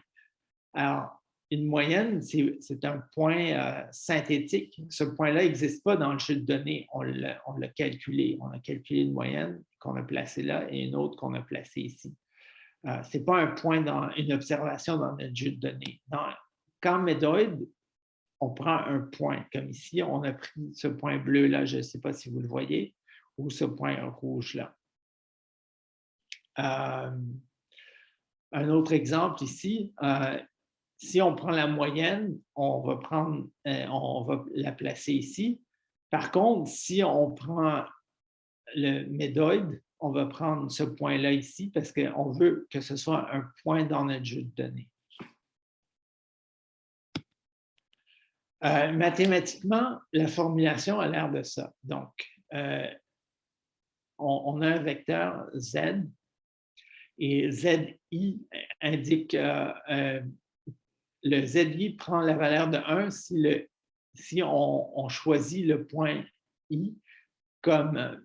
Alors, une moyenne, c'est un point synthétique. Ce point-là n'existe pas dans le jeu de données. On l'a calculé. On a calculé une moyenne qu'on a placée là et une autre qu'on a placée ici. Ce n'est pas un point dans une observation dans notre jeu de données. Dans K-médoid, on prend un point, comme ici, on a pris ce point bleu-là, je ne sais pas si vous le voyez, ou ce point rouge-là. Un autre exemple ici, si on prend la moyenne, on va la placer ici. Par contre, si on prend le médoïde, on va prendre ce point-là ici parce qu'on veut que ce soit un point dans notre jeu de données. Mathématiquement, la formulation a l'air de ça. Donc, on a un vecteur Z et ZI indique le ZI prend la valeur de 1 si on choisit le point I comme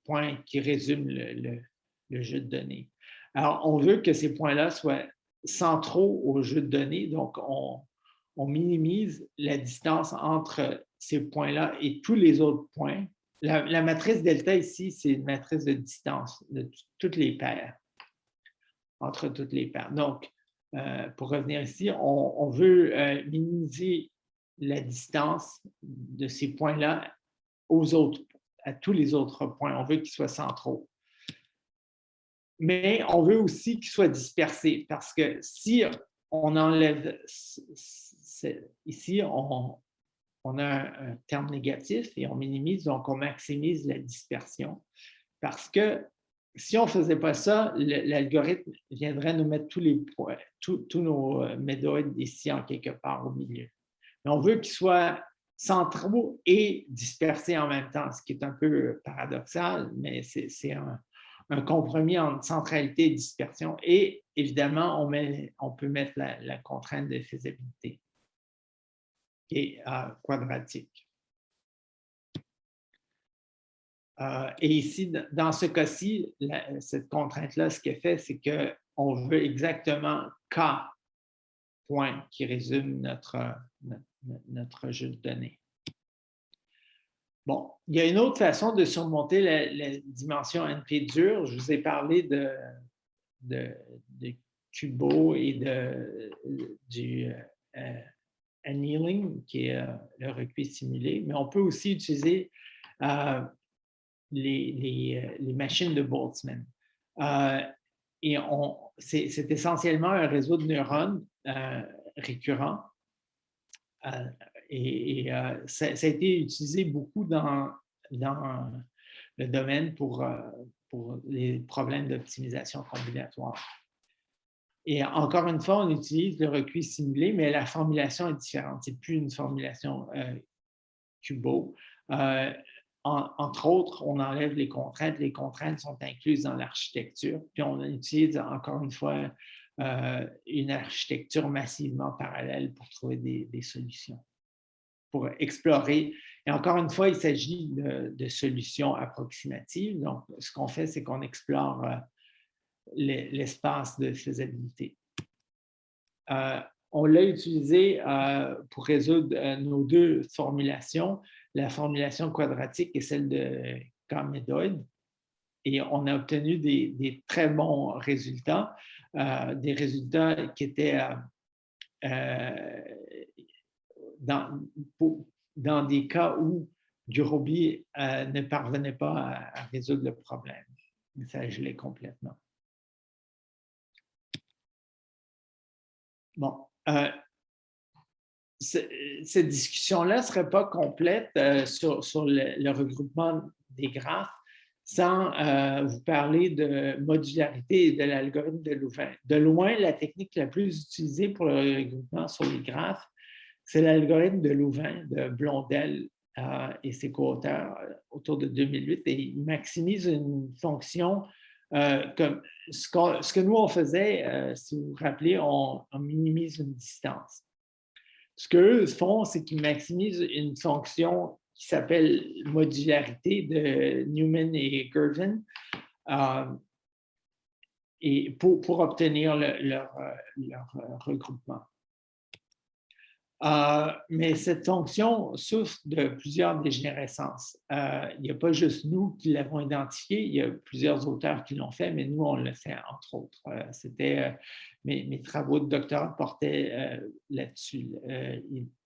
point qui résume le jeu de données. Alors, on veut que ces points-là soient centraux au jeu de données, donc on minimise la distance entre ces points-là et tous les autres points. La matrice delta ici, c'est une matrice de distance de toutes les paires, entre toutes les paires. Donc, pour revenir ici, on veut minimiser la distance de ces points-là à tous les autres points. On veut qu'ils soient centraux. Mais on veut aussi qu'ils soient dispersés parce que si on enlève ici, on a un terme négatif et on minimise, donc on maximise la dispersion. Parce que si on ne faisait pas ça, l'algorithme viendrait nous mettre tous nos médoïdes ici en quelque part au milieu. Mais on veut qu'ils soient centraux et dispersés en même temps, ce qui est un peu paradoxal, mais c'est un compromis entre centralité et dispersion. Et évidemment, on peut mettre la contrainte de faisabilité qui est quadratique. Et ici, dans ce cas-ci, cette contrainte-là, ce qu'elle fait, c'est qu'on veut exactement K point qui résume notre jeu de données. Bon, il y a une autre façon de surmonter la dimension NP dure. Je vous ai parlé de Kubo et du annealing, qui est le recuit simulé, mais on peut aussi utiliser les machines de Boltzmann. Et c'est essentiellement un réseau de neurones récurrents. Ça a été utilisé beaucoup dans le domaine pour les problèmes d'optimisation combinatoire. Et encore une fois, on utilise le recuit simulé, mais la formulation est différente. Ce n'est plus une formulation Kubo. Entre autres, on enlève les contraintes. Les contraintes sont incluses dans l'architecture. Puis on utilise encore une fois une architecture massivement parallèle pour trouver des solutions, pour explorer. Et encore une fois, il s'agit de solutions approximatives. Donc, ce qu'on fait, c'est qu'on explore l'espace de faisabilité. On l'a utilisé pour résoudre nos deux formulations, la formulation quadratique et celle de K-médoïde. Et on a obtenu des très bons résultats. des résultats qui étaient dans des cas où Gurobi ne parvenait pas à résoudre le problème. Ça gelait complètement. Bon, cette discussion-là ne serait pas complète sur le regroupement des graphes sans vous parler de modularité et de l'algorithme de Louvain. De loin, la technique la plus utilisée pour le regroupement sur les graphes, c'est l'algorithme de Louvain, de Blondel et ses co-auteurs autour de 2008. Et il maximise une fonction comme ce que nous, on faisait, si vous vous rappelez, on minimise une distance. Ce qu'eux font, c'est qu'ils maximisent une fonction qui s'appelle modularité de Newman et Girvan et pour obtenir leur regroupement. Mais cette fonction souffre de plusieurs dégénérescences. Il n'y a pas juste nous qui l'avons identifiée, il y a plusieurs auteurs qui l'ont fait, mais nous, on le fait entre autres. Mes travaux de doctorat portaient là-dessus,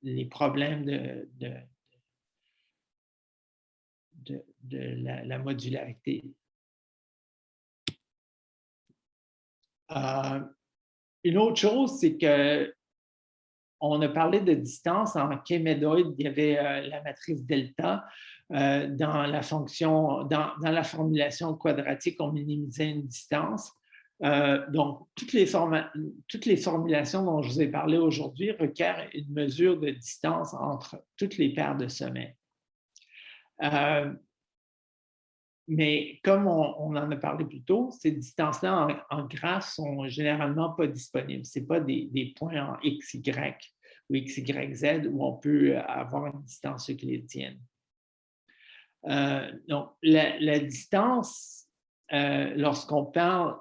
les problèmes de la modularité. Une autre chose, c'est que on a parlé de distance en K-médoïde, il y avait la matrice delta. Dans la formulation quadratique, on minimisait une distance. Donc, toutes les formulations dont je vous ai parlé aujourd'hui requièrent une mesure de distance entre toutes les paires de sommets. Mais comme on en a parlé plus tôt, ces distances-là en graphe sont généralement pas disponibles. Ce n'est pas des points en x, y ou x, y, z où on peut avoir une distance euclidienne. Donc, la distance, lorsqu'on parle,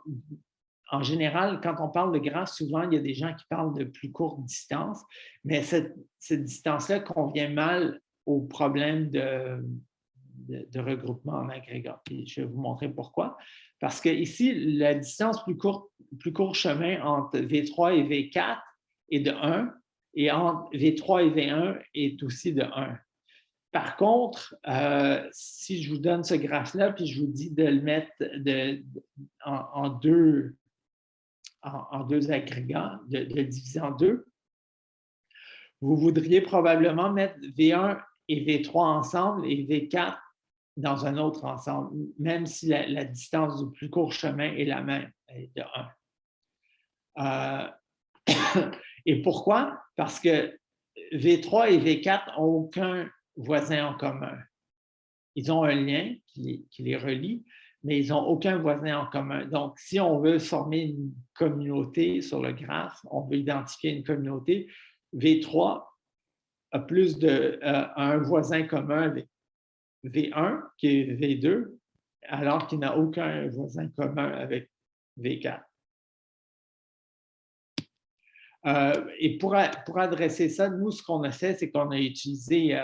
en général, quand on parle de graphe, souvent, il y a des gens qui parlent de plus courte distance, mais cette distance-là convient mal au problème de regroupement en agrégat. Puis je vais vous montrer pourquoi. Parce que ici, la distance plus court chemin entre V3 et V4 est de 1, et entre V3 et V1 est aussi de 1. Par contre, si je vous donne ce graphe-là, puis je vous dis de le mettre en deux agrégats, de diviser en deux, vous voudriez probablement mettre V1 et V3 ensemble et V4 dans un autre ensemble, même si la distance du plus court chemin est la même, de 1. Et pourquoi? Parce que V3 et V4 n'ont aucun voisin en commun. Ils ont un lien qui les relie, mais ils n'ont aucun voisin en commun. Donc, si on veut former une communauté sur le graphe, on veut identifier une communauté, V3 a plus un voisin commun avec V1, qui est V2, alors qu'il n'a aucun voisin commun avec V4. Et pour adresser ça, nous, ce qu'on a fait, c'est qu'on a utilisé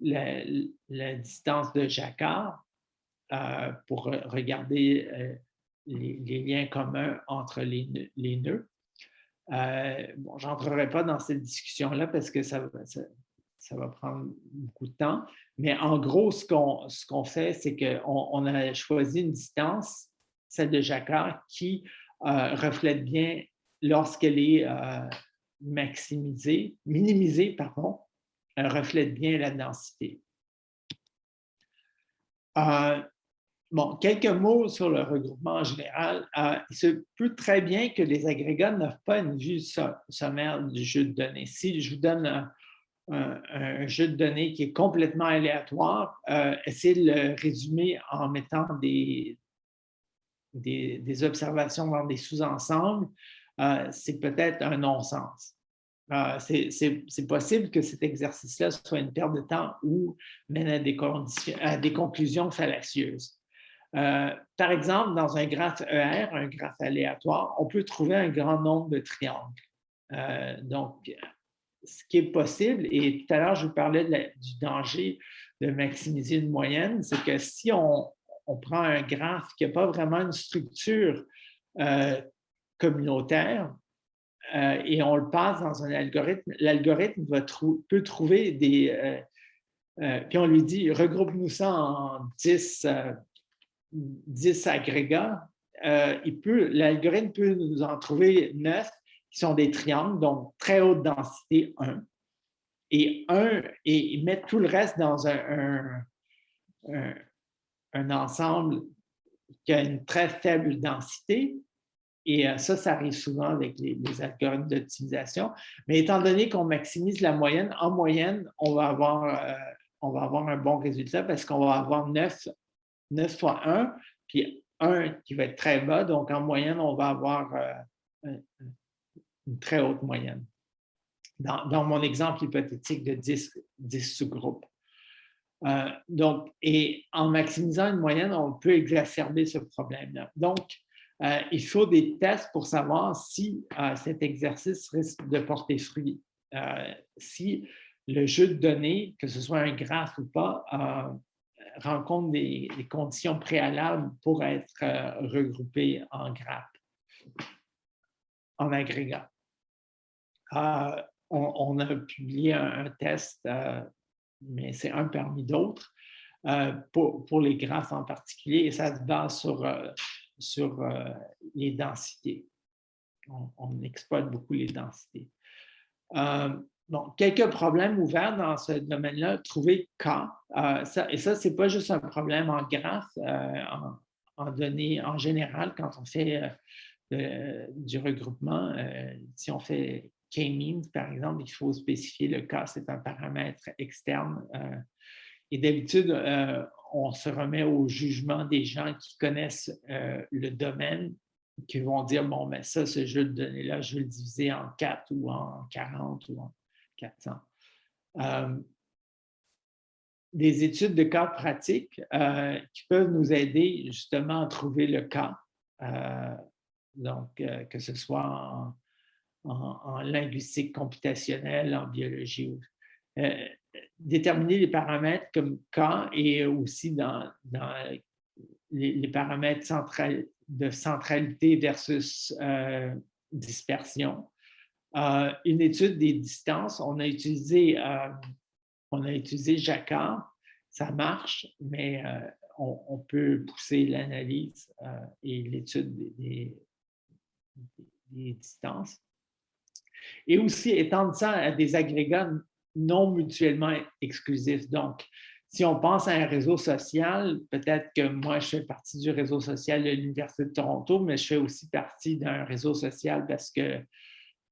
la distance de Jacquard pour regarder les liens communs entre les nœuds. Bon, je n'entrerai pas dans cette discussion-là parce que ça va prendre beaucoup de temps. Mais en gros, ce qu'on fait, c'est qu'on a choisi une distance, celle de Jacquard, qui reflète bien lorsqu'elle est minimisée, elle reflète bien la densité. Bon, quelques mots sur le regroupement en général. Il se peut très bien que les agrégats n'offrent pas une vue sommaire du jeu de données. Si je vous donne un jeu de données qui est complètement aléatoire, essayez de le résumer en mettant des observations dans des sous-ensembles, c'est peut-être un non-sens. C'est possible que cet exercice-là soit une perte de temps ou mène à des conclusions fallacieuses. Par exemple, dans un graphe ER, un graphe aléatoire, on peut trouver un grand nombre de triangles. Donc, ce qui est possible, et tout à l'heure, je vous parlais du danger de maximiser une moyenne, c'est que si on prend un graphe qui n'a pas vraiment une structure communautaire et on le passe dans un algorithme. L'algorithme peut trouver des... puis on lui dit, regroupe-nous ça en 10 agrégats. L'algorithme peut nous en trouver 9 qui sont des triangles, donc très haute densité 1. Et mettre tout le reste dans un ensemble qui a une très faible densité. Et ça arrive souvent avec les algorithmes d'optimisation. Mais étant donné qu'on maximise la moyenne, en moyenne, on va avoir un bon résultat parce qu'on va avoir 9 fois 1, puis 1 qui va être très bas. Donc, en moyenne, on va avoir une très haute moyenne. Dans mon exemple hypothétique de 10 sous-groupes. Et en maximisant une moyenne, on peut exacerber ce problème-là. Donc, il faut des tests pour savoir si cet exercice risque de porter fruit. Si le jeu de données, que ce soit un graphe ou pas, rencontre des conditions préalables pour être regroupé en grappes, en agrégat. On a publié un test, mais c'est un parmi d'autres, pour les graphes en particulier, et ça se base sur les densités. On exploite beaucoup les densités. Donc, quelques problèmes ouverts dans ce domaine-là. Trouver K. Et ça, ce n'est pas juste un problème en graphe, en données en général, quand on fait du regroupement. Si on fait K-means, par exemple, il faut spécifier le K, c'est un paramètre externe. Et d'habitude, on se remet au jugement des gens qui connaissent le domaine, qui vont dire, bon, mais ça, ce jeu de données-là, je vais le diviser en 4 ou en 40 ou en 400. Des études de cas pratiques qui peuvent nous aider justement à trouver le cas, donc que ce soit en linguistique computationnelle, en biologie. Déterminer les paramètres comme K et aussi dans les paramètres de centralité versus dispersion. Une étude des distances, on a utilisé Jacquard, ça marche, mais on peut pousser l'analyse et l'étude des distances. Et aussi étendre ça à des agrégats non mutuellement exclusifs. Donc, si on pense à un réseau social, peut-être que moi, je fais partie du réseau social de l'Université de Toronto, mais je fais aussi partie d'un réseau social parce que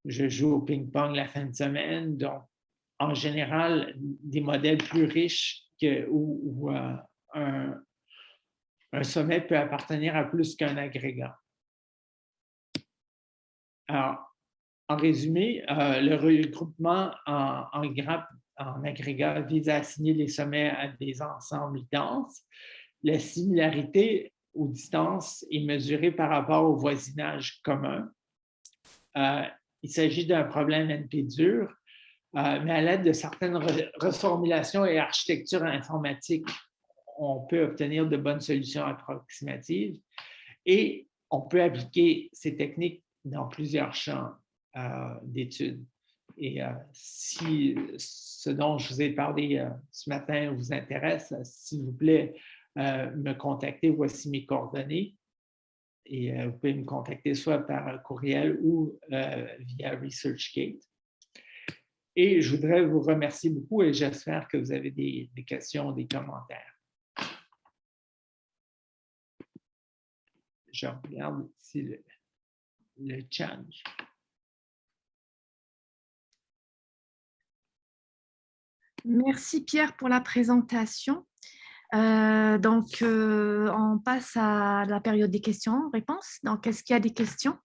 je joue au ping-pong la fin de semaine. Donc, en général, des modèles plus riches où un sommet peut appartenir à plus qu'un agrégat. Alors, en résumé, le regroupement en grappes, en agrégat, vise à assigner les sommets à des ensembles denses. La similarité aux distances est mesurée par rapport au voisinage commun. Il s'agit d'un problème NP dur, mais à l'aide de certaines reformulations et architectures informatiques, on peut obtenir de bonnes solutions approximatives et on peut appliquer ces techniques dans plusieurs champs d'études. Et si ce dont je vous ai parlé ce matin vous intéresse, s'il vous plaît, me contacter. Voici mes coordonnées. Et vous pouvez me contacter soit par courriel ou via ResearchGate. Et je voudrais vous remercier beaucoup et j'espère que vous avez des questions, des commentaires. Je regarde ici le chat. Merci Pierre pour la présentation. On passe à la période des questions-réponses. Donc, est-ce qu'il y a des questions?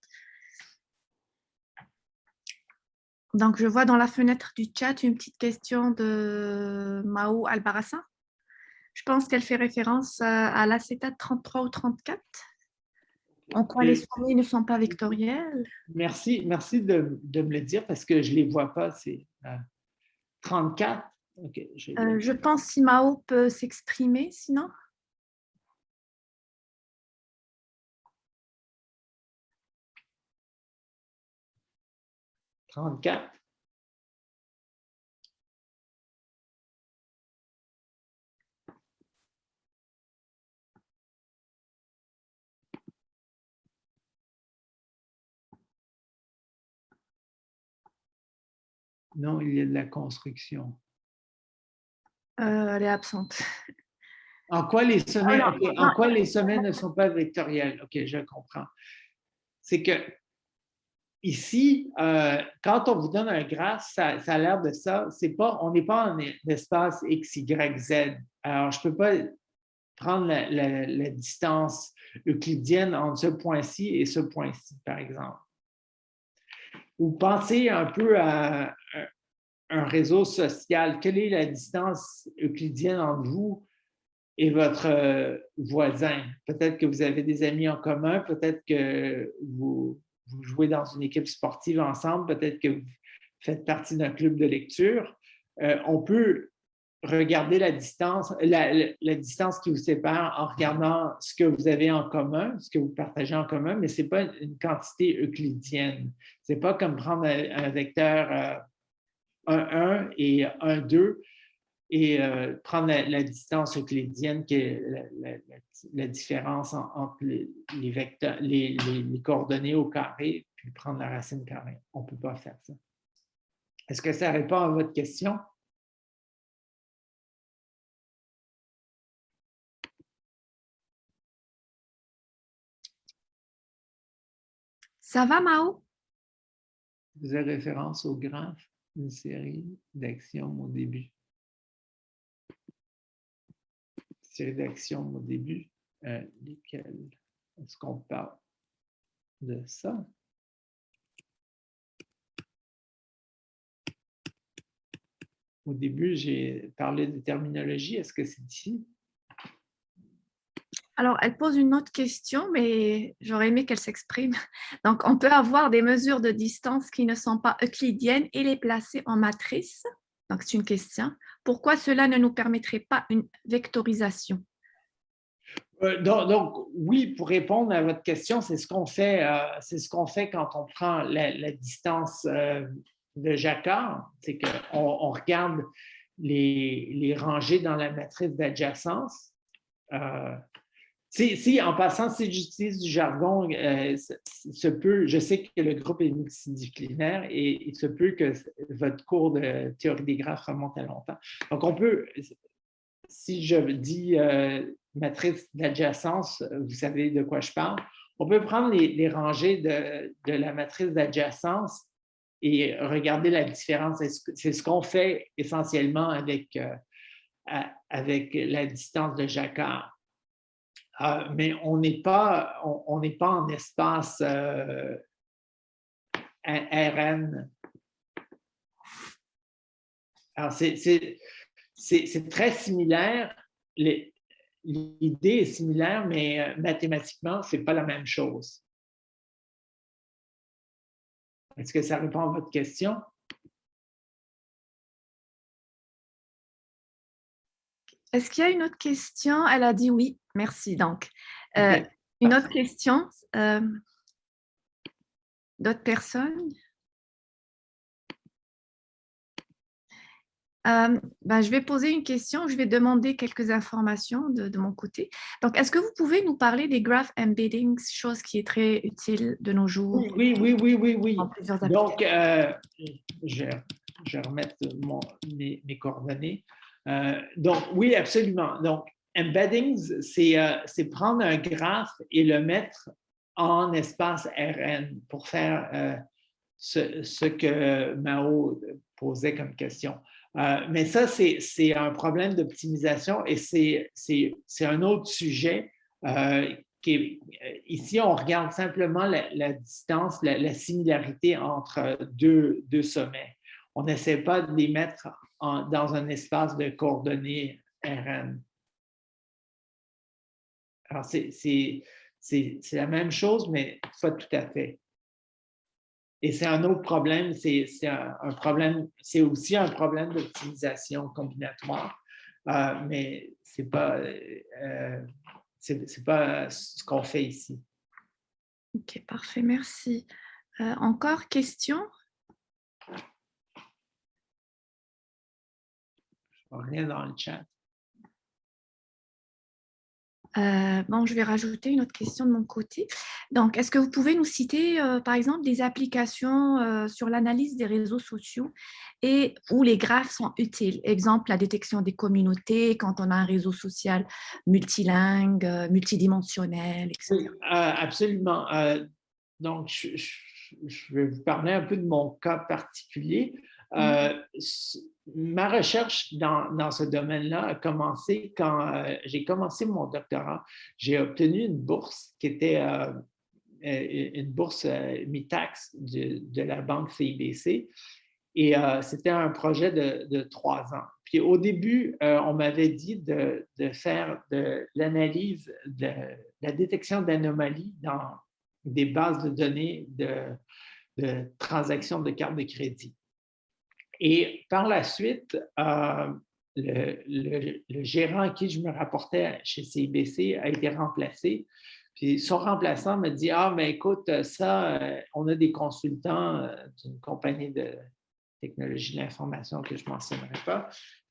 Donc, je vois dans la fenêtre du chat une petite question de Mao Albarassa. Je pense qu'elle fait référence à l'acétate 33 ou 34. En quoi les souris ne sont pas vectorielles? Merci de me le dire parce que je ne les vois pas. C'est 34. Okay, je pense si Mao peut s'exprimer, sinon. 34. Non, il y a de la construction. Elle est absente. En quoi les sommets, Alors, okay, en quoi les sommets ne sont pas vectoriels? OK, je comprends. C'est que ici, quand on vous donne un graphe, ça a l'air de ça. On n'est pas en espace X, Y, Z. Alors, je ne peux pas prendre la distance euclidienne entre ce point-ci et ce point-ci, par exemple. Ou pensez un peu à un réseau social. Quelle est la distance euclidienne entre vous et votre voisin? Peut-être que vous avez des amis en commun, peut-être que vous jouez dans une équipe sportive ensemble, peut-être que vous faites partie d'un club de lecture. On peut regarder la distance qui vous sépare en regardant ce que vous avez en commun, ce que vous partagez en commun, mais ce n'est pas une quantité euclidienne. Ce n'est pas comme prendre un vecteur 1, 1 et 1, 2 et prendre la distance euclidienne qui est la différence entre les vecteurs, les coordonnées au carré, puis prendre la racine carrée. On ne peut pas faire ça. Est-ce que ça répond à votre question? Ça va, Mao? Vous avez référence au graphe d'une série d'axiomes au début. Série d'axiomes au début, lesquels est-ce qu'on parle de ça? Au début, j'ai parlé de terminologie. Est-ce que c'est ici? Alors, elle pose une autre question, mais j'aurais aimé qu'elle s'exprime. Donc, on peut avoir des mesures de distance qui ne sont pas euclidiennes et les placer en matrice. Donc, c'est une question. Pourquoi cela ne nous permettrait pas une vectorisation? Donc, oui, pour répondre à votre question, c'est ce qu'on fait, quand on prend la distance de Jacquard, c'est qu'on regarde les rangées dans la matrice d'adjacence. En passant, si j'utilise du jargon, je sais que le groupe est multidisciplinaire et il se peut que votre cours de théorie des graphes remonte à longtemps. Donc, on peut, si je dis matrice d'adjacence, vous savez de quoi je parle, on peut prendre les rangées de la matrice d'adjacence et regarder la différence. C'est ce qu'on fait essentiellement avec la distance de Jacquard. Mais on n'est pas en espace Rn. Alors, c'est très similaire. L'idée est similaire, mais mathématiquement, ce n'est pas la même chose. Est-ce que ça répond à votre question? Est-ce qu'il y a une autre question? Elle a dit oui, merci. Donc, Okay. Une autre question d'autres personnes? Je vais poser une question, je vais demander quelques informations de mon côté. Donc, est-ce que vous pouvez nous parler des graph embeddings, chose qui est très utile de nos jours? Oui. En plusieurs Donc, applications. je vais remettre mes coordonnées. Donc, oui, absolument. Donc, embeddings, c'est prendre un graphe et le mettre en espace Rn pour faire ce que Mao posait comme question. Mais ça, c'est un problème d'optimisation et c'est un autre sujet. Ici, on regarde simplement la distance, la similarité entre deux sommets. On n'essaie pas de les mettre dans un espace de coordonnées Rn. Alors, c'est la même chose, mais pas tout à fait. Et c'est un autre problème, c'est aussi un problème d'optimisation combinatoire, mais ce n'est pas ce qu'on fait ici. OK, parfait, merci. Encore question? rien dans le chat. Bon, je vais rajouter une autre question de mon côté. Donc, est-ce que vous pouvez nous citer, par exemple, des applications sur l'analyse des réseaux sociaux et où les graphes sont utiles? Exemple, la détection des communautés quand on a un réseau social multilingue, multidimensionnel, etc. Oui, absolument. Donc, je vais vous parler un peu de mon cas particulier. Ma recherche dans ce domaine-là a commencé quand j'ai commencé mon doctorat. J'ai obtenu une bourse qui était une bourse mi-taxe de la banque CIBC. Et c'était un projet de 3 ans. Puis au début, on m'avait dit de faire de l'analyse, de la détection d'anomalies dans des bases de données de transactions de cartes de crédit. Et par la suite, le gérant à qui je me rapportais chez CIBC a été remplacé. Puis son remplaçant me dit: Ah, mais écoute, ça, on a des consultants d'une compagnie de technologie de l'information que je ne mentionnerai pas,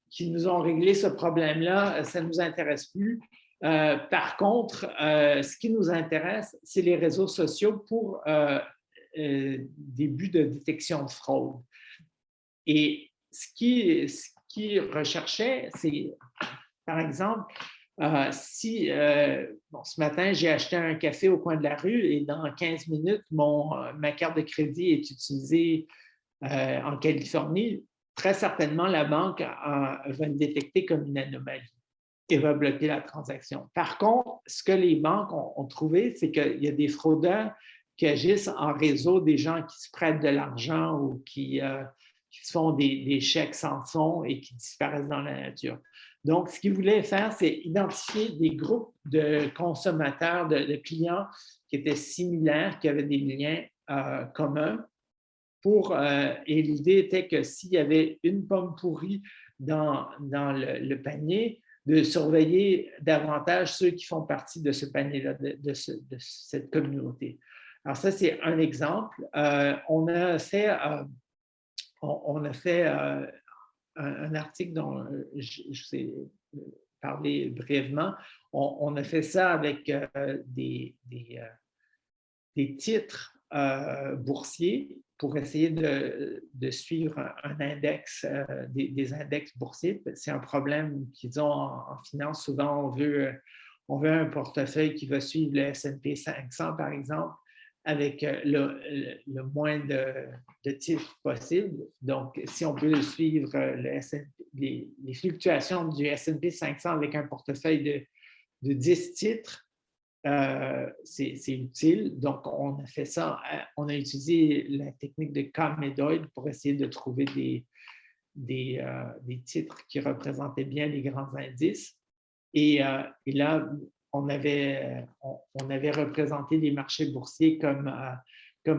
qui nous ont réglé ce problème-là, ça ne nous intéresse plus. Par contre, ce qui nous intéresse, c'est les réseaux sociaux pour des buts de détection de fraude. Et ce qui recherchait, c'est, par exemple, si ce matin, j'ai acheté un café au coin de la rue et dans 15 minutes, ma carte de crédit est utilisée en Californie, très certainement, la banque va me détecter comme une anomalie et va bloquer la transaction. Par contre, ce que les banques ont trouvé, c'est qu'il y a des fraudeurs qui agissent en réseau, des gens qui se prêtent de l'argent ou qui se font des chèques sans fond et qui disparaissent dans la nature. Donc, ce qu'ils voulaient faire, c'est identifier des groupes de consommateurs, de clients qui étaient similaires, qui avaient des liens communs. Et l'idée était que s'il y avait une pomme pourrie dans le panier, de surveiller davantage ceux qui font partie de ce panier-là, de cette communauté. Alors ça, c'est un exemple. On a fait un article dont je sais parler brièvement. On a fait ça avec des titres boursiers pour essayer de suivre un index, des index boursiers. C'est un problème qu'ils ont en finance. Souvent, on veut un portefeuille qui va suivre le S&P 500, par exemple, avec le moins de titres possible. Donc, si on peut suivre les fluctuations du S&P 500 avec un portefeuille de 10 titres, c'est utile. Donc, on a fait ça. On a utilisé la technique de Comedoid pour essayer de trouver des titres qui représentaient bien les grands indices. Et là, on avait représenté les marchés boursiers comme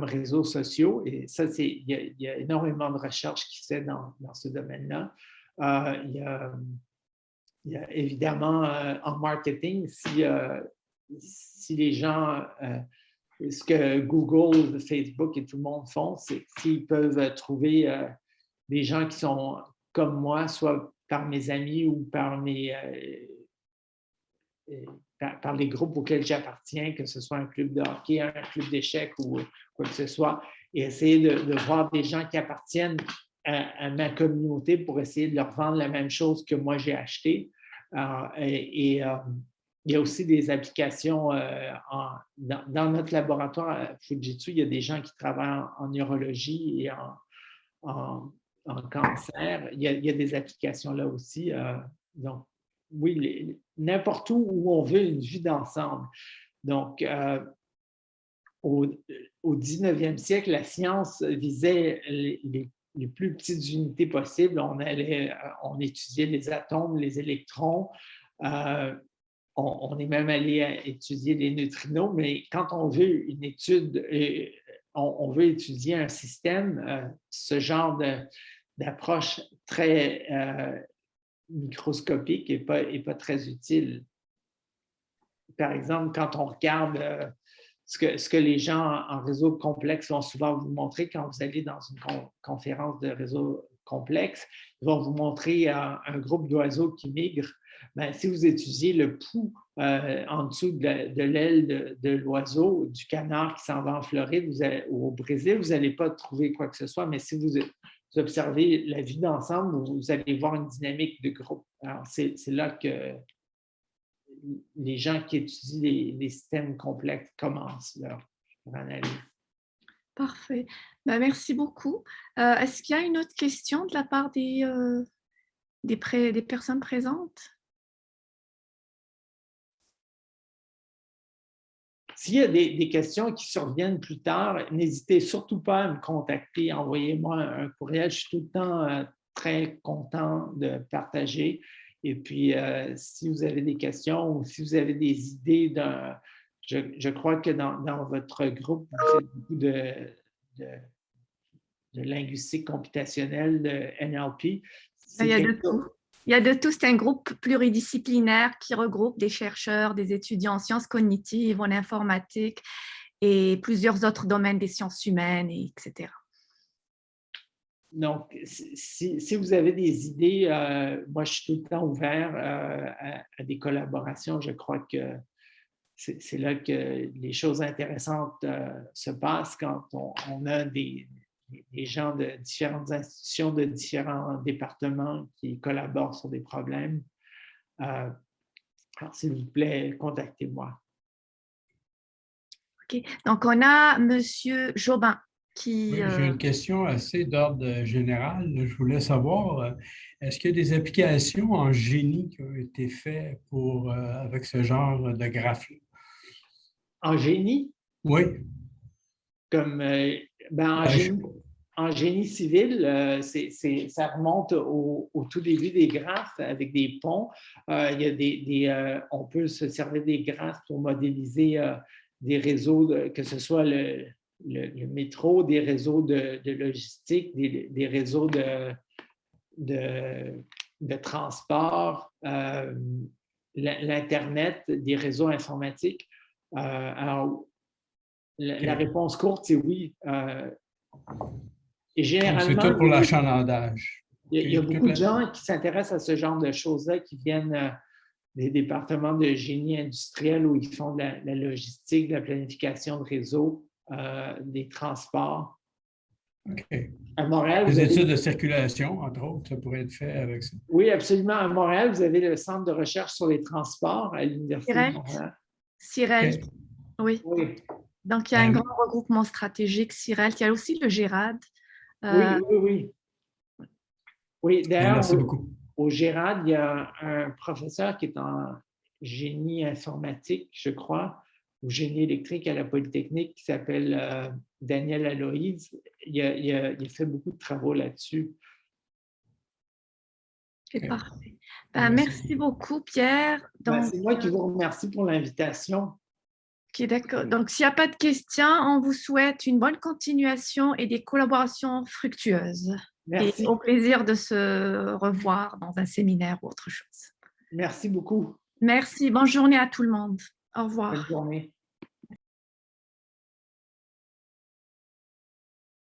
réseaux sociaux. Et ça, il y a énormément de recherches qui se fait dans ce domaine-là. Il y a évidemment en marketing, si les gens, ce que Google, Facebook et tout le monde font, c'est s'ils peuvent trouver des gens qui sont comme moi, soit par mes amis ou par les groupes auxquels j'appartiens, que ce soit un club de hockey, un club d'échecs ou quoi que ce soit, et essayer de voir des gens qui appartiennent à ma communauté pour essayer de leur vendre la même chose que moi j'ai acheté. Il y a aussi des applications dans notre laboratoire à Fujitsu. Il y a des gens qui travaillent en neurologie et en cancer. Il y a des applications là aussi. Donc, oui, n'importe où on veut une vue d'ensemble. Donc, au 19e siècle, la science visait les plus petites unités possibles. On étudiait les atomes, les électrons. On est même allé étudier les neutrinos, mais quand on veut une étude, on veut étudier un système, ce genre d'approche très microscopique n'est pas très utile. Par exemple, quand on regarde ce que les gens en réseau complexe vont souvent vous montrer quand vous allez dans une conférence de réseau complexes. Ils vont vous montrer un groupe d'oiseaux qui migrent. Ben, si vous étudiez le pouls en dessous de l'aile de l'oiseau, du canard qui s'en va en Floride ou au Brésil, vous n'allez pas trouver quoi que ce soit, mais si vous observez la vie d'ensemble, vous allez voir une dynamique de groupe. Alors, c'est là que les gens qui étudient les systèmes complexes commencent leur analyse. Parfait. Ben, merci beaucoup. Est-ce qu'il y a une autre question de la part des personnes présentes? S'il y a des questions qui surviennent plus tard, n'hésitez surtout pas à me contacter. Envoyez-moi un courriel. Je suis tout le temps très content de partager. Et puis, si vous avez des questions ou si vous avez des idées, je crois que dans votre groupe, vous faites beaucoup de linguistique computationnelle, de NLP. Il y a de tout. Il y a de tout. C'est un groupe pluridisciplinaire qui regroupe des chercheurs, des étudiants en sciences cognitives, en informatique et plusieurs autres domaines des sciences humaines, etc. Donc, si vous avez des idées, moi, je suis tout le temps ouvert à des collaborations. Je crois que c'est là que les choses intéressantes se passent quand on a des gens de différentes institutions, de différents départements qui collaborent sur des problèmes. Alors, s'il vous plaît, contactez-moi. OK. Donc, on a M. Jobin qui… Oui, j'ai une question assez d'ordre général. Je voulais savoir, est-ce qu'il y a des applications en génie qui ont été faites avec ce genre de graphe-là? En génie? Oui. Comme, en génie civil, ça remonte au tout début des graphes avec des ponts. On peut se servir des graphes pour modéliser des réseaux, que ce soit le métro, des réseaux de logistique, des réseaux de transport, l'Internet, des réseaux informatiques. Alors, la réponse courte, c'est oui. Et généralement, c'est tout pour l'achalandage. Il y a beaucoup de gens qui s'intéressent à ce genre de choses-là, qui viennent des départements de génie industriel où ils font de la logistique, de la planification de réseau, des transports. OK. À Montréal, des études de circulation, entre autres, ça pourrait être fait avec ça. Oui, absolument. À Montréal, vous avez le Centre de recherche sur les transports à l'Université de Montréal. CIREL, Okay. Oui. Donc, il y a un grand regroupement stratégique, CIREL. Il y a aussi le GERAD. Oui. Oui, d'ailleurs, merci beaucoup. Au GERAD, il y a un professeur qui est en génie informatique, je crois, ou génie électrique à la Polytechnique, qui s'appelle Daniel Aloïse. Il a fait beaucoup de travaux là-dessus. C'est parfait. Merci beaucoup, Pierre. C'est moi qui vous remercie pour l'invitation. Ok, d'accord. Donc, s'il n'y a pas de questions, on vous souhaite une bonne continuation et des collaborations fructueuses. Merci. Et au plaisir de se revoir dans un séminaire ou autre chose. Merci beaucoup. Merci. Bonne journée à tout le monde. Au revoir. Bonne journée.